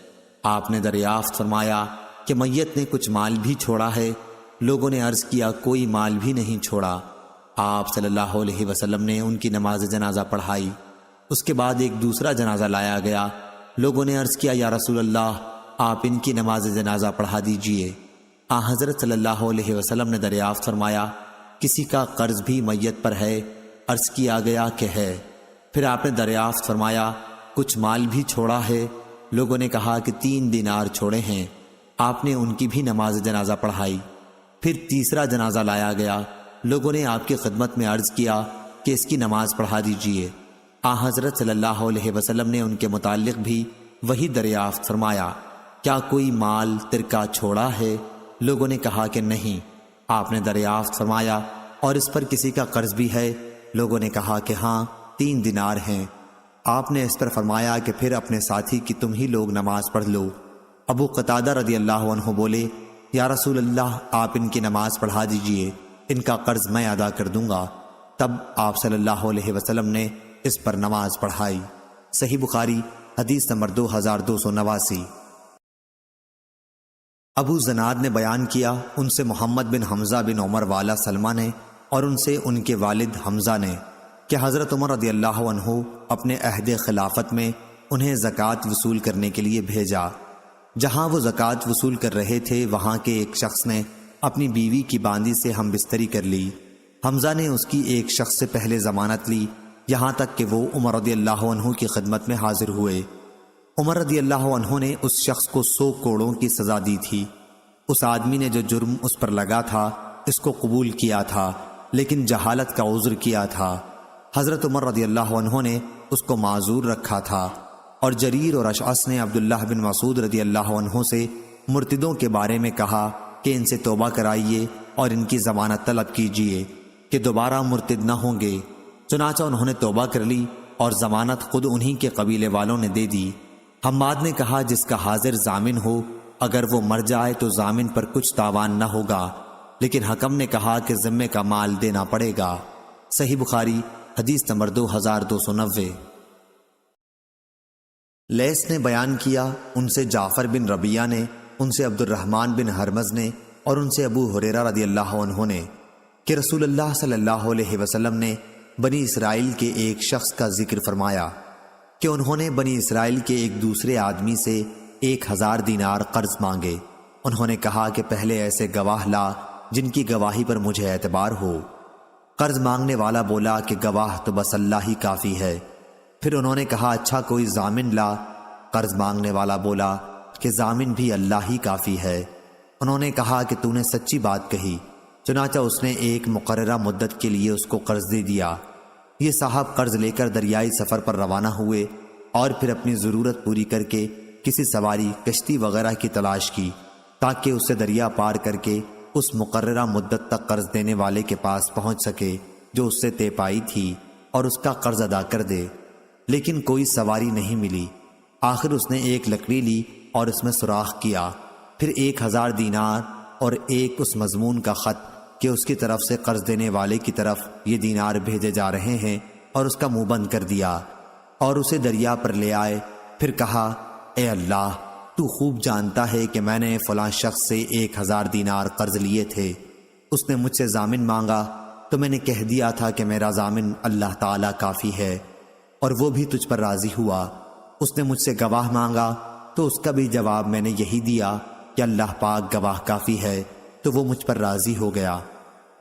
آپ نے دریافت فرمایا کہ میت نے کچھ مال بھی چھوڑا ہے؟ لوگوں نے عرض کیا، کوئی مال بھی نہیں چھوڑا۔ آپ صلی اللہ علیہ وسلم نے ان کی نماز جنازہ پڑھائی۔ اس کے بعد ایک دوسرا جنازہ لایا گیا۔ لوگوں نے عرض کیا، یا رسول اللہ، آپ ان کی نماز جنازہ پڑھا دیجئے۔ حضرت صلی اللہ علیہ وسلم نے دریافت فرمایا، کسی کا قرض بھی میت پر ہے؟ عرض کیا گیا کہ ہے۔ پھر آپ نے دریافت فرمایا، کچھ مال بھی چھوڑا ہے؟ لوگوں نے کہا کہ 3 دینار چھوڑے ہیں۔ آپ نے ان کی بھی نماز جنازہ پڑھائی۔ پھر تیسرا جنازہ لایا گیا۔ لوگوں نے آپ کی خدمت میں عرض کیا کہ اس کی نماز پڑھا دیجئے۔ حضرت صلی اللہ علیہ وسلم نے ان کے متعلق بھی وہی دریافت فرمایا، کیا کوئی مال ترکہ چھوڑا ہے؟ لوگوں نے کہا کہ نہیں۔ آپ نے دریافت فرمایا، اور اس پر کسی کا قرض بھی ہے؟ لوگوں نے کہا کہ ہاں، 3 دینار ہیں۔ آپ نے اس پر فرمایا کہ پھر اپنے ساتھی کی تم ہی لوگ نماز پڑھ لو۔ ابو قتادہ رضی اللہ عنہ بولے، یا رسول اللہ، آپ ان کی نماز پڑھا دیجئے، ان کا قرض میں ادا کر دوں گا۔ تب آپ صلی اللہ علیہ وسلم نے اس پر نماز پڑھائی۔ صحیح بخاری حدیث نمبر 2289۔ ابو زناد نے بیان کیا، ان سے محمد بن حمزہ بن عمر والا سلمہ نے اور ان سے ان کے والد حمزہ نے کہ حضرت عمر رضی اللہ عنہ اپنے عہد خلافت میں انہیں زکوٰۃ وصول کرنے کے لیے بھیجا۔ جہاں وہ زکوٰۃ وصول کر رہے تھے وہاں کے ایک شخص نے اپنی بیوی کی باندی سے ہم بستری کر لی۔ حمزہ نے اس کی ایک شخص سے پہلے ضمانت لی، یہاں تک کہ وہ عمر رضی اللہ عنہ کی خدمت میں حاضر ہوئے۔ عمر رضی اللہ عنہ نے اس شخص کو 100 کوڑوں کی سزا دی تھی۔ اس آدمی نے جو جرم اس پر لگا تھا اس کو قبول کیا تھا، لیکن جہالت کا عذر کیا تھا۔ حضرت عمر رضی اللہ عنہ نے اس کو معذور رکھا تھا، اور جریر اور اشعث نے عبداللہ بن مسعود رضی اللہ عنہ سے مرتدوں کے بارے میں کہا کہ ان سے توبہ کرائیے اور ان کی ضمانت طلب کیجیے کہ دوبارہ مرتد نہ ہوں گے۔ چنانچہ انہوں نے توبہ کر لی اور ضمانت خود انہی کے قبیلے والوں نے دے دی۔ حماد نے کہا، جس کا حاضر ضامن ہو اگر وہ مر جائے تو ضامن پر کچھ تاوان نہ ہوگا، لیکن حکم نے کہا کہ ذمے کا مال دینا پڑے گا۔ صحیح بخاری حدیث نمبر 2290۔ لیث نے بیان کیا، ان سے جعفر بن ربیہ نے، ان سے عبد الرحمن بن ہرمز نے اور ان سے ابو ہریرہ رضی اللہ عنہ نے کہ رسول اللہ صلی اللہ علیہ وسلم نے بنی اسرائیل کے ایک شخص کا ذکر فرمایا کہ انہوں نے بنی اسرائیل کے ایک دوسرے آدمی سے 1000 دینار قرض مانگے۔ انہوں نے کہا کہ پہلے ایسے گواہ لا جن کی گواہی پر مجھے اعتبار ہو۔ قرض مانگنے والا بولا کہ گواہ تو بس اللہ ہی کافی ہے۔ پھر انہوں نے کہا، اچھا کوئی ضامن لا۔ قرض مانگنے والا بولا کہ ضامن بھی اللہ ہی کافی ہے۔ انہوں نے کہا کہ تو نے سچی بات کہی۔ چنانچہ اس نے ایک مقررہ مدت کے لیے اس کو قرض دے دیا۔ یہ صاحب قرض لے کر دریائی سفر پر روانہ ہوئے اور پھر اپنی ضرورت پوری کر کے کسی سواری، کشتی وغیرہ کی تلاش کی تاکہ اسے دریا پار کر کے اس مقررہ مدت تک قرض دینے والے کے پاس پہنچ سکے جو اس سے طے پائی تھی اور اس کا قرض ادا کر دے۔ لیکن کوئی سواری نہیں ملی۔ آخر اس نے ایک لکڑی لی اور اس میں سوراخ کیا، پھر 1000 دینار اور ایک اس مضمون کا خط کہ اس کی طرف سے قرض دینے والے کی طرف یہ دینار بھیجے جا رہے ہیں، اور اس کا منہ بند کر دیا اور اسے دریا پر لے آئے۔ پھر کہا، اے اللہ، تو خوب جانتا ہے کہ میں نے فلاں شخص سے 1000 دینار قرض لیے تھے۔ اس نے مجھ سے ضامن مانگا تو میں نے کہہ دیا تھا کہ میرا ضامن اللہ تعالیٰ کافی ہے، اور وہ بھی تجھ پر راضی ہوا۔ اس نے مجھ سے گواہ مانگا تو اس کا بھی جواب میں نے یہی دیا کہ اللہ پاک گواہ کافی ہے، تو وہ مجھ پر راضی ہو گیا۔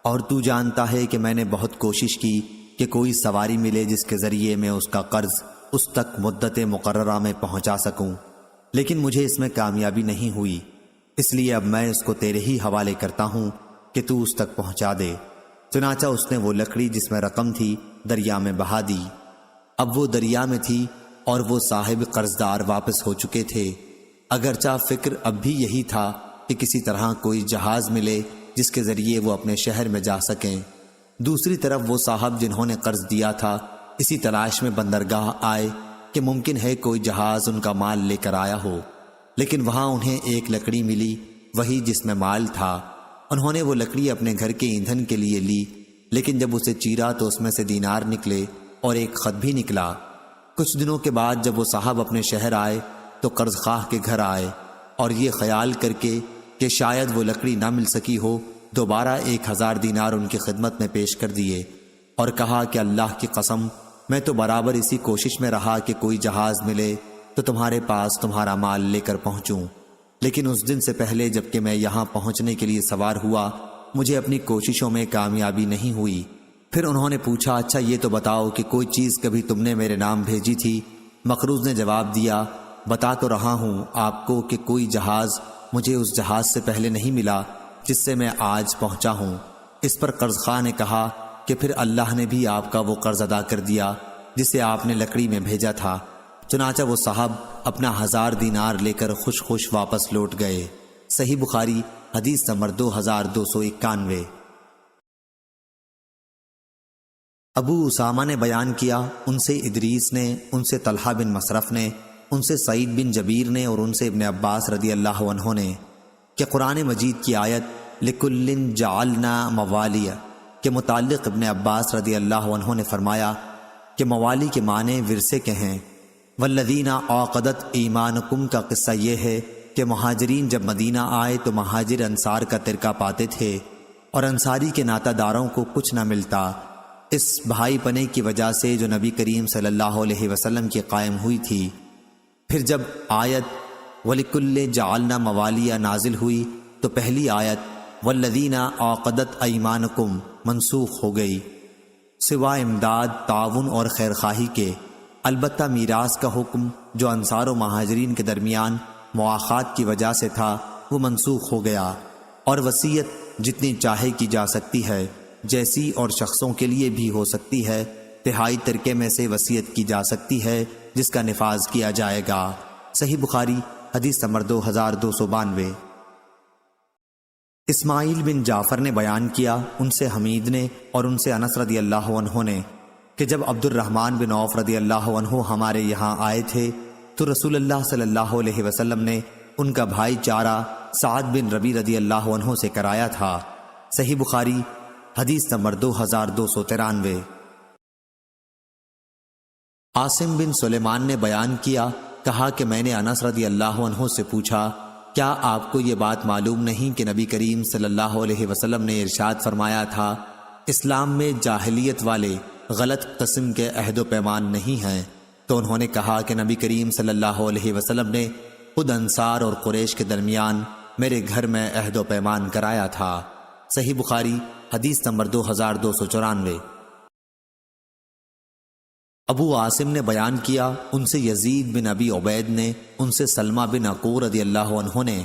اور تو جانتا ہے کہ میں نے بہت کوشش کی کہ کوئی سواری ملے جس کے ذریعے میں اس کا قرض اس تک مدت مقررہ میں پہنچا سکوں، لیکن مجھے اس میں کامیابی نہیں ہوئی، اس لیے اب میں اس کو تیرے ہی حوالے کرتا ہوں کہ تو اس تک پہنچا دے۔ چنانچہ اس نے وہ لکڑی جس میں رقم تھی دریا میں بہا دی۔ اب وہ دریا میں تھی اور وہ صاحب قرضدار واپس ہو چکے تھے، اگرچہ فکر اب بھی یہی تھا کہ کسی طرح کوئی جہاز ملے جس کے ذریعے وہ اپنے شہر میں جا سکیں۔ دوسری طرف وہ صاحب جنہوں نے قرض دیا تھا اسی تلاش میں بندرگاہ آئے کہ ممکن ہے کوئی جہاز ان کا مال لے کر آیا ہو، لیکن وہاں انہیں ایک لکڑی ملی، وہی جس میں مال تھا۔ انہوں نے وہ لکڑی اپنے گھر کے ایندھن کے لیے لی، لیکن جب اسے چیرا تو اس میں سے دینار نکلے اور ایک خط بھی نکلا۔ کچھ دنوں کے بعد جب وہ صاحب اپنے شہر آئے تو قرض خواہ کے گھر آئے، اور یہ خیال کر کے کہ شاید وہ لکڑی نہ مل سکی ہو، دوبارہ 1000 دینار ان کی خدمت میں پیش کر دیے اور کہا کہ اللہ کی قسم، میں تو برابر اسی کوشش میں رہا کہ کوئی جہاز ملے تو تمہارے پاس تمہارا مال لے کر پہنچوں، لیکن اس دن سے پہلے جب کہ میں یہاں پہنچنے کے لیے سوار ہوا مجھے اپنی کوششوں میں کامیابی نہیں ہوئی۔ پھر انہوں نے پوچھا، اچھا یہ تو بتاؤ کہ کوئی چیز کبھی تم نے میرے نام بھیجی تھی؟ مقروض نے جواب دیا، بتا تو رہا ہوں آپ کو کہ کوئی جہاز مجھے اس جہاز سے پہلے نہیں ملا جس سے میں آج پہنچا ہوں۔ اس پر قرض خواہ نے کہا کہ پھر اللہ نے بھی آپ کا وہ قرض ادا کر دیا جسے آپ نے لکڑی میں بھیجا تھا۔ چنانچہ وہ صاحب اپنا 1000 دینار لے کر خوش خوش واپس لوٹ گئے۔ صحیح بخاری حدیث نمبر 2291۔ ابو اسامہ نے بیان کیا، ان سے ادریس نے، ان سے طلحہ بن مصرف نے، ان سے سعید بن جبیر نے اور ان سے ابن عباس رضی اللہ عنہ نے کہ قرآن مجید کی آیت لِكُلٍّ جَعَلْنَا مَوَالِيَ کے متعلق ابن عباس رضی اللہ عنہ نے فرمایا کہ موالی کے معنی ورثے کے ہیں۔ والذین عقدت ایمانکم کا قصہ یہ ہے کہ مہاجرین جب مدینہ آئے تو مہاجر انصار کا ترکہ پاتے تھے اور انصاری کے ناطہ داروں کو کچھ نہ ملتا، اس بھائی پنے کی وجہ سے جو نبی کریم صلی اللہ علیہ وسلم کی قائم ہوئی تھی۔ پھر جب آیت وَلِكُلِّ جَعَلْنَا مَوَالِيَ نازل ہوئی تو پہلی آیت وَالَّذِينَ عَقَدَتْ أَيْمَانُكُمْ منسوخ ہو گئی، سوائے امداد، تعاون اور خیرخواہی کے۔ البتہ میراث کا حکم جو انصار و مہاجرین کے درمیان مواخات کی وجہ سے تھا وہ منسوخ ہو گیا، اور وصیت جتنی چاہے کی جا سکتی ہے، جیسی اور شخصوں کے لیے بھی ہو سکتی ہے، تہائی ترکے میں سے وصیت کی جا سکتی ہے جس کا نفاذ کیا جائے گا۔ صحیح بخاری حدیث نمبر 2292۔ اسماعیل بن جعفر نے بیان کیا، ان سے حمید نے اور ان سے انس رضی اللہ عنہ نے کہ جب عبد الرحمن بن عوف رضی اللہ عنہ ہمارے یہاں آئے تھے تو رسول اللہ صلی اللہ علیہ وسلم نے ان کا بھائی چارہ سعد بن ربی رضی اللہ عنہ سے کرایا تھا۔ صحیح بخاری حدیث نمبر 2293۔ عاصم بن سلیمان نے بیان کیا، کہا کہ میں نے انس رضی اللہ عنہ سے پوچھا، کیا آپ کو یہ بات معلوم نہیں کہ نبی کریم صلی اللہ علیہ وسلم نے ارشاد فرمایا تھا اسلام میں جاہلیت والے غلط قسم کے عہد و پیمان نہیں ہیں؟ تو انہوں نے کہا کہ نبی کریم صلی اللہ علیہ وسلم نے خود انصار اور قریش کے درمیان میرے گھر میں عہد و پیمان کرایا تھا۔ صحیح بخاری حدیث نمبر 2294۔ ابو عاصم نے بیان کیا، ان سے یزید بن ابی عبید نے، ان سے سلمہ بن عقور رضی اللہ عنہ نے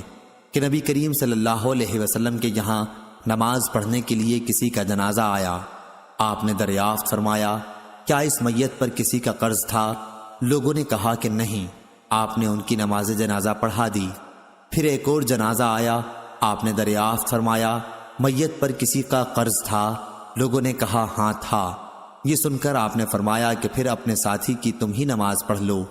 کہ نبی کریم صلی اللہ علیہ وسلم کے یہاں نماز پڑھنے کے لیے کسی کا جنازہ آیا۔ آپ نے دریافت فرمایا، کیا اس میت پر کسی کا قرض تھا؟ لوگوں نے کہا کہ نہیں۔ آپ نے ان کی نماز جنازہ پڑھا دی۔ پھر ایک اور جنازہ آیا، آپ نے دریافت فرمایا، میت پر کسی کا قرض تھا؟ لوگوں نے کہا ہاں تھا۔ یہ سن کر آپ نے فرمایا کہ پھر اپنے ساتھی کی تم ہی نماز پڑھ لو۔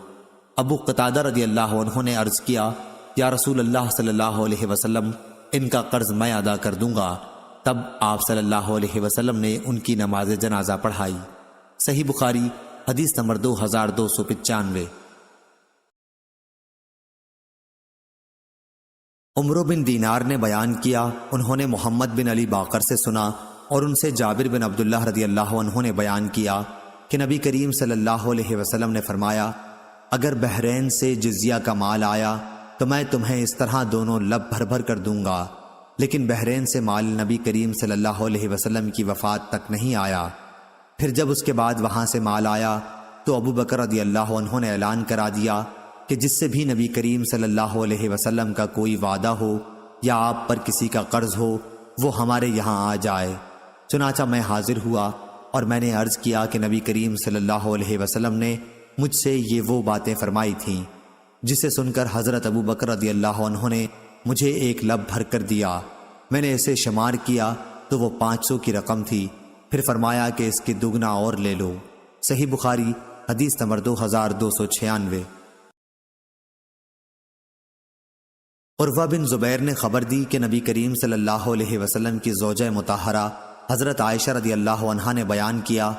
ابو قتادہ رضی اللہ عنہ نے عرض کیا، یا رسول اللہ صلی اللہ علیہ وسلم، ان کا قرض میں ادا کر دوں گا۔ تب آپ صلی اللہ علیہ وسلم نے ان کی نماز جنازہ پڑھائی۔ صحیح بخاری حدیث نمبر 2295۔ عمرو بن دینار نے بیان کیا، انہوں نے محمد بن علی باقر سے سنا اور ان سے جابر بن عبداللہ رضی اللہ عنہ نے بیان کیا کہ نبی کریم صلی اللہ علیہ وسلم نے فرمایا، اگر بحرین سے جزیہ کا مال آیا تو میں تمہیں اس طرح دونوں لب بھر بھر کر دوں گا، لیکن بحرین سے مال نبی کریم صلی اللہ علیہ وسلم کی وفات تک نہیں آیا۔ پھر جب اس کے بعد وہاں سے مال آیا تو ابو بکر رضی اللہ عنہ نے اعلان کرا دیا کہ جس سے بھی نبی کریم صلی اللہ علیہ وسلم کا کوئی وعدہ ہو یا آپ پر کسی کا قرض ہو وہ ہمارے یہاں آ جائے۔ چنانچہ میں حاضر ہوا اور میں نے عرض کیا کہ نبی کریم صلی اللہ علیہ وسلم نے مجھ سے یہ وہ باتیں فرمائی تھیں، جسے سن کر حضرت ابو بکر رضی اللہ عنہ نے مجھے ایک لب بھر کر دیا۔ میں نے اسے شمار کیا تو وہ 500 کی رقم تھی۔ پھر فرمایا کہ اس کی دگنا اور لے لو۔ صحیح بخاری حدیث نمبر 2296۔ عروہ بن زبیر نے خبر دی کہ نبی کریم صلی اللہ علیہ وسلم کی زوجہ مطہرہ حضرت عائشہ رضی اللہ عنہا نے بیان کیا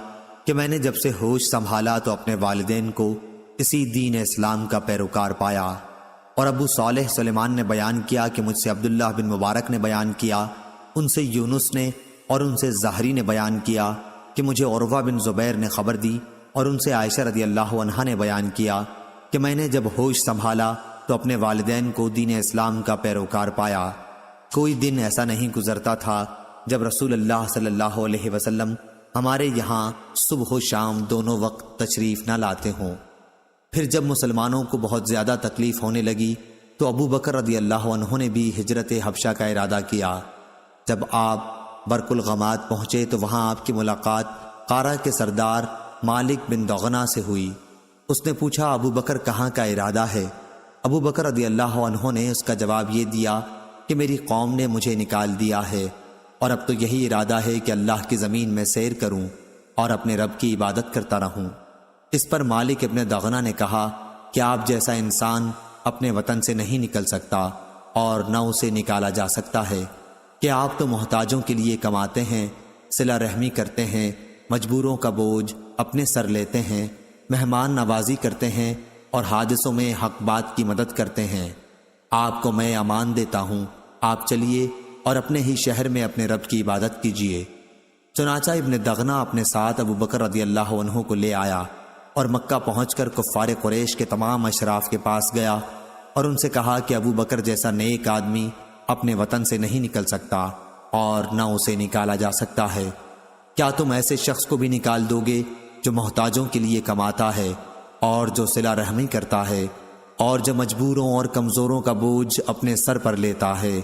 کہ میں نے جب سے ہوش سنبھالا تو اپنے والدین کو اسی دین اسلام کا پیروکار پایا۔ اور ابو صالح سلیمان نے بیان کیا کہ مجھ سے عبداللہ بن مبارک نے بیان کیا، ان سے یونس نے اور ان سے زہری نے بیان کیا کہ مجھے عروہ بن زبیر نے خبر دی، اور ان سے عائشہ رضی اللہ عنہا نے بیان کیا کہ میں نے جب ہوش سنبھالا تو اپنے والدین کو دین اسلام کا پیروکار پایا۔ کوئی دن ایسا نہیں گزرتا تھا جب رسول اللہ صلی اللہ علیہ وسلم ہمارے یہاں صبح و شام دونوں وقت تشریف نہ لاتے ہوں۔ پھر جب مسلمانوں کو بہت زیادہ تکلیف ہونے لگی تو ابو بکر رضی اللہ عنہ نے بھی ہجرت حبشہ کا ارادہ کیا۔ جب آپ برق الغمات پہنچے تو وہاں آپ کی ملاقات قارہ کے سردار مالک بن دغنہ سے ہوئی۔ اس نے پوچھا، ابو بکر کہاں کا ارادہ ہے؟ ابو بکر رضی اللہ عنہ نے اس کا جواب یہ دیا کہ میری قوم نے مجھے نکال دیا ہے اور اب تو یہی ارادہ ہے کہ اللہ کی زمین میں سیر کروں اور اپنے رب کی عبادت کرتا رہوں۔ اس پر مالک ابن دغنہ نے کہا کہ آپ جیسا انسان اپنے وطن سے نہیں نکل سکتا اور نہ اسے نکالا جا سکتا ہے، کہ آپ تو محتاجوں کے لیے کماتے ہیں، صلہ رحمی کرتے ہیں، مجبوروں کا بوجھ اپنے سر لیتے ہیں، مہمان نوازی کرتے ہیں اور حادثوں میں حق بات کی مدد کرتے ہیں۔ آپ کو میں امان دیتا ہوں، آپ چلیے اور اپنے ہی شہر میں اپنے رب کی عبادت کیجیے۔ چنانچہ ابن دغنہ اپنے ساتھ ابو بکر رضی اللہ عنہ کو لے آیا اور مکہ پہنچ کر کفار قریش کے تمام اشراف کے پاس گیا اور ان سے کہا کہ ابو بکر جیسا نیک آدمی اپنے وطن سے نہیں نکل سکتا اور نہ اسے نکالا جا سکتا ہے۔ کیا تم ایسے شخص کو بھی نکال دو گے جو محتاجوں کے لیے کماتا ہے اور جو صلہ رحمی کرتا ہے اور جو مجبوروں اور کمزوروں کا بوجھ اپنے سر پر لیتا ہے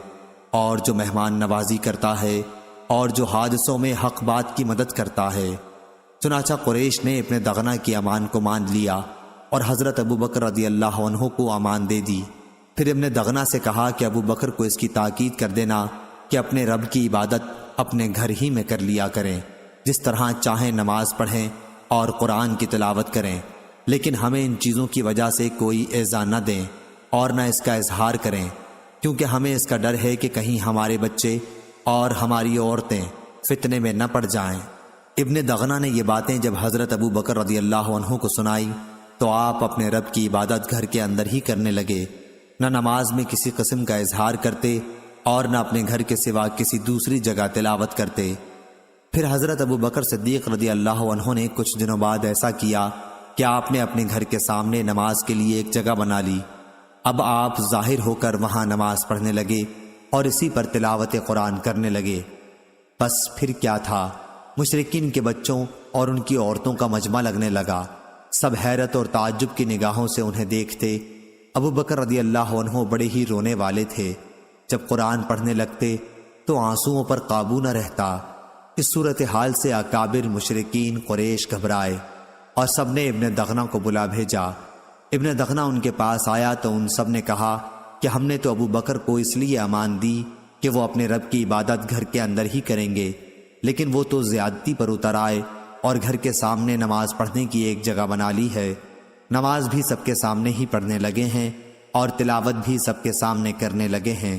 اور جو مہمان نوازی کرتا ہے اور جو حادثوں میں حق بات کی مدد کرتا ہے؟ چنانچہ قریش نے ابن دغنہ کی امان کو مان لیا اور حضرت ابو بکر رضی اللہ عنہ کو امان دے دی۔ پھر ابن دغنہ سے کہا کہ ابو بکر کو اس کی تاکید کر دینا کہ اپنے رب کی عبادت اپنے گھر ہی میں کر لیا کریں، جس طرح چاہیں نماز پڑھیں اور قرآن کی تلاوت کریں، لیکن ہمیں ان چیزوں کی وجہ سے کوئی ایذا نہ دیں اور نہ اس کا اظہار کریں، کیونکہ ہمیں اس کا ڈر ہے کہ کہیں ہمارے بچے اور ہماری عورتیں فتنے میں نہ پڑ جائیں۔ ابن دغنہ نے یہ باتیں جب حضرت ابو بکر رضی اللہ عنہ کو سنائی تو آپ اپنے رب کی عبادت گھر کے اندر ہی کرنے لگے، نہ نماز میں کسی قسم کا اظہار کرتے اور نہ اپنے گھر کے سوا کسی دوسری جگہ تلاوت کرتے۔ پھر حضرت ابو بکر صدیق رضی اللہ عنہ نے کچھ دنوں بعد ایسا کیا کہ آپ نے اپنے گھر کے سامنے نماز کے لیے ایک جگہ بنا لی۔ اب آپ ظاہر ہو کر وہاں نماز پڑھنے لگے اور اسی پر تلاوت قرآن کرنے لگے۔ بس پھر کیا تھا، مشرکین کے بچوں اور ان کی عورتوں کا مجمع لگنے لگا۔ سب حیرت اور تعجب کی نگاہوں سے انہیں دیکھتے۔ ابو بکر رضی اللہ عنہ بڑے ہی رونے والے تھے۔ جب قرآن پڑھنے لگتے تو آنسوؤں پر قابو نہ رہتا۔ اس صورتحال سے اکابر مشرکین قریش گھبرائے اور سب نے ابن دغنہ کو بلا بھیجا۔ ابن دغنہ ان کے پاس آیا تو ان سب نے کہا کہ ہم نے تو ابو بکر کو اس لیے امان دی کہ وہ اپنے رب کی عبادت گھر کے اندر ہی کریں گے، لیکن وہ تو زیادتی پر اتر آئے اور گھر کے سامنے نماز پڑھنے کی ایک جگہ بنا لی ہے۔ نماز بھی سب کے سامنے ہی پڑھنے لگے ہیں اور تلاوت بھی سب کے سامنے کرنے لگے ہیں۔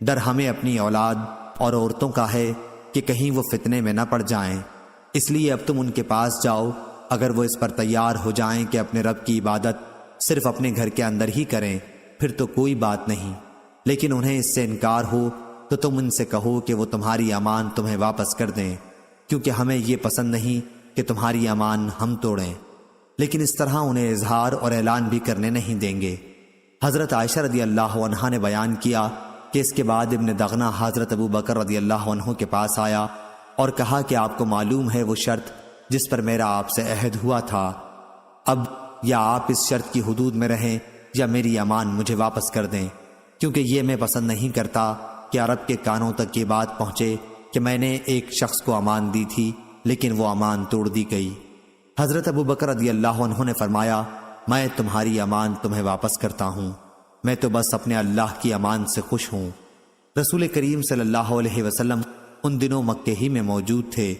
ڈر ہمیں اپنی اولاد اور عورتوں کا ہے کہ کہیں وہ فتنے میں نہ پڑ جائیں، اس لیے اب تم ان کے پاس جاؤ، اگر وہ اس پر تیار ہو جائیں کہ اپنے رب کی عبادت صرف اپنے گھر کے اندر ہی کریں پھر تو کوئی بات نہیں، لیکن انہیں اس سے انکار ہو تو تم ان سے کہو کہ وہ تمہاری امان تمہیں واپس کر دیں، کیونکہ ہمیں یہ پسند نہیں کہ تمہاری امان ہم توڑیں، لیکن اس طرح انہیں اظہار اور اعلان بھی کرنے نہیں دیں گے۔ حضرت عائشہ رضی اللہ عنہا نے بیان کیا کہ اس کے بعد ابن دغنہ حضرت ابو بکر رضی اللہ عنہ کے پاس آیا اور کہا کہ آپ کو معلوم ہے وہ شرط جس پر میرا آپ سے عہد ہوا تھا، اب یا آپ اس شرط کی حدود میں رہیں یا میری امان مجھے واپس کر دیں، کیونکہ یہ میں پسند نہیں کرتا کہ عرب کے کانوں تک یہ بات پہنچے کہ میں نے ایک شخص کو امان دی تھی لیکن وہ امان توڑ دی گئی۔ حضرت ابو بکر رضی اللہ عنہ نے فرمایا، میں تمہاری امان تمہیں واپس کرتا ہوں، میں تو بس اپنے اللہ کی امان سے خوش ہوں۔ رسول کریم صلی اللہ علیہ وسلم ان دنوں مکے ہی میں موجود تھے۔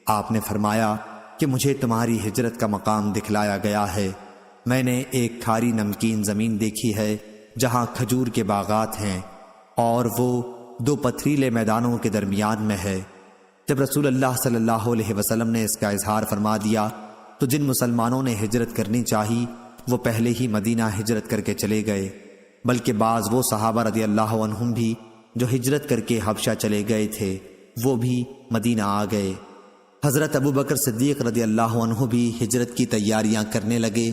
آپ نے فرمایا کہ مجھے تمہاری ہجرت کا مقام دکھلایا گیا ہے، میں نے ایک کھاری نمکین زمین دیکھی ہے جہاں کھجور کے باغات ہیں اور وہ 2 پتھریلے میدانوں کے درمیان میں ہے۔ جب رسول اللہ صلی اللہ علیہ وسلم نے اس کا اظہار فرما دیا تو جن مسلمانوں نے ہجرت کرنی چاہی وہ پہلے ہی مدینہ ہجرت کر کے چلے گئے، بلکہ بعض وہ صحابہ رضی اللہ عنہم بھی جو ہجرت کر کے حبشہ چلے گئے تھے وہ بھی مدینہ آ گئے۔ حضرت ابو بکر صدیق رضی اللہ عنہ بھی ہجرت کی تیاریاں کرنے لگے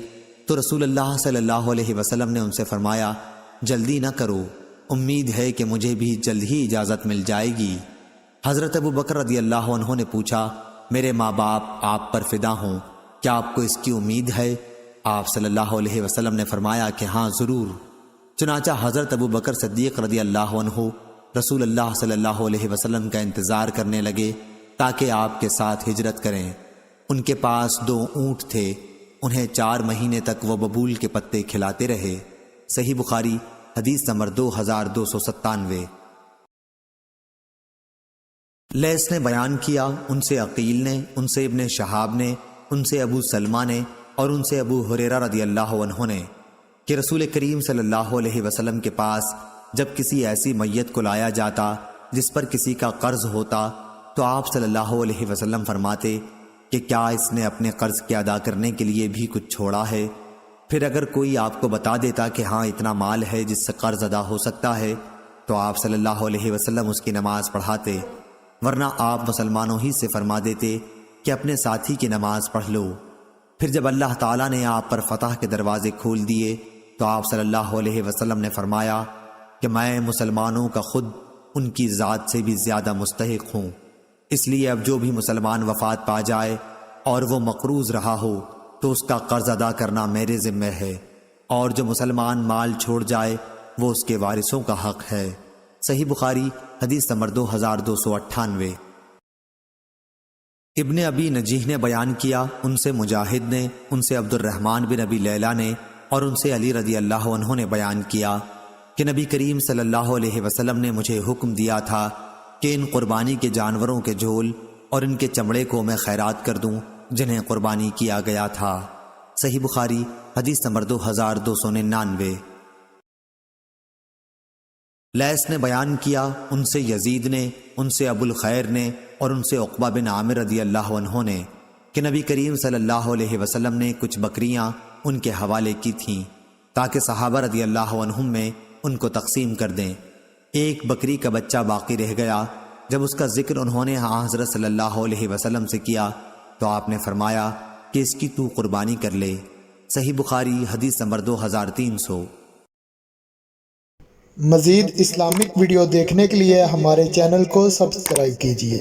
تو رسول اللہ صلی اللہ علیہ وسلم نے ان سے فرمایا، جلدی نہ کرو، امید ہے کہ مجھے بھی جلد ہی اجازت مل جائے گی۔ حضرت ابو بکر رضی اللہ عنہ نے پوچھا، میرے ماں باپ آپ پر فدا ہوں، کیا آپ کو اس کی امید ہے؟ آپ صلی اللہ علیہ وسلم نے فرمایا کہ ہاں ضرور۔ چنانچہ حضرت ابو بکر صدیق رضی اللہ عنہ رسول اللہ صلی اللہ علیہ وسلم کا انتظار کرنے لگے تاکہ آپ کے ساتھ ہجرت کریں۔ ان کے پاس 2 اونٹ تھے، انہیں 4 مہینے تک وہ ببول کے پتے کھلاتے رہے۔ صحیح بخاری حدیث نمبر 2297۔ لیث نے بیان کیا، ان سے عقیل نے، ان سے ابن شہاب نے، ان سے ابو سلمہ نے اور ان سے ابو ہریرہ رضی اللہ عنہ نے کہ رسول کریم صلی اللہ علیہ وسلم کے پاس جب کسی ایسی میت کو لایا جاتا جس پر کسی کا قرض ہوتا تو آپ صلی اللہ علیہ وسلم فرماتے کہ کیا اس نے اپنے قرض کے ادا کرنے کے لیے بھی کچھ چھوڑا ہے؟ پھر اگر کوئی آپ کو بتا دیتا کہ ہاں اتنا مال ہے جس سے قرض ادا ہو سکتا ہے تو آپ صلی اللہ علیہ وسلم اس کی نماز پڑھاتے، ورنہ آپ مسلمانوں ہی سے فرما دیتے کہ اپنے ساتھی کی نماز پڑھ لو۔ پھر جب اللہ تعالیٰ نے آپ پر فتح کے دروازے کھول دیے تو آپ صلی اللہ علیہ وسلم نے فرمایا کہ میں مسلمانوں کا خود ان کی ذات سے بھی زیادہ مستحق ہوں، اس لیے اب جو بھی مسلمان وفات پا جائے اور وہ مقروض رہا ہو تو اس کا قرض ادا کرنا میرے ذمہ ہے، اور جو مسلمان مال چھوڑ جائے وہ اس کے وارثوں کا حق ہے۔ صحیح بخاری حدیث نمبر 2298۔ ابن ابی نجیح نے بیان کیا، ان سے مجاہد نے، ان سے عبد الرحمن بن ابی لیلہ نے اور ان سے علی رضی اللہ عنہ نے بیان کیا کہ نبی کریم صلی اللہ علیہ وسلم نے مجھے حکم دیا تھا کہ ان قربانی کے جانوروں کے جھول اور ان کے چمڑے کو میں خیرات کر دوں جنہیں قربانی کیا گیا تھا۔ صحیح بخاری حدیث نمبر 2299۔ لیث نے بیان کیا، ان سے یزید نے، ان سے ابو الخیر نے اور ان سے عقبہ بن عامر رضی اللہ عنہ نے کہ نبی کریم صلی اللہ علیہ وسلم نے کچھ بکریاں ان کے حوالے کی تھیں تاکہ صحابہ رضی اللہ عنہم میں ان کو تقسیم کر دیں۔ ایک بکری کا بچہ باقی رہ گیا، جب اس کا ذکر انہوں نے حضرت صلی اللہ علیہ وسلم سے کیا تو آپ نے فرمایا کہ اس کی تو قربانی کر لے۔ صحیح بخاری حدیث نمبر 2300۔ مزید اسلامک ویڈیو دیکھنے کے لیے ہمارے چینل کو سبسکرائب کیجیے۔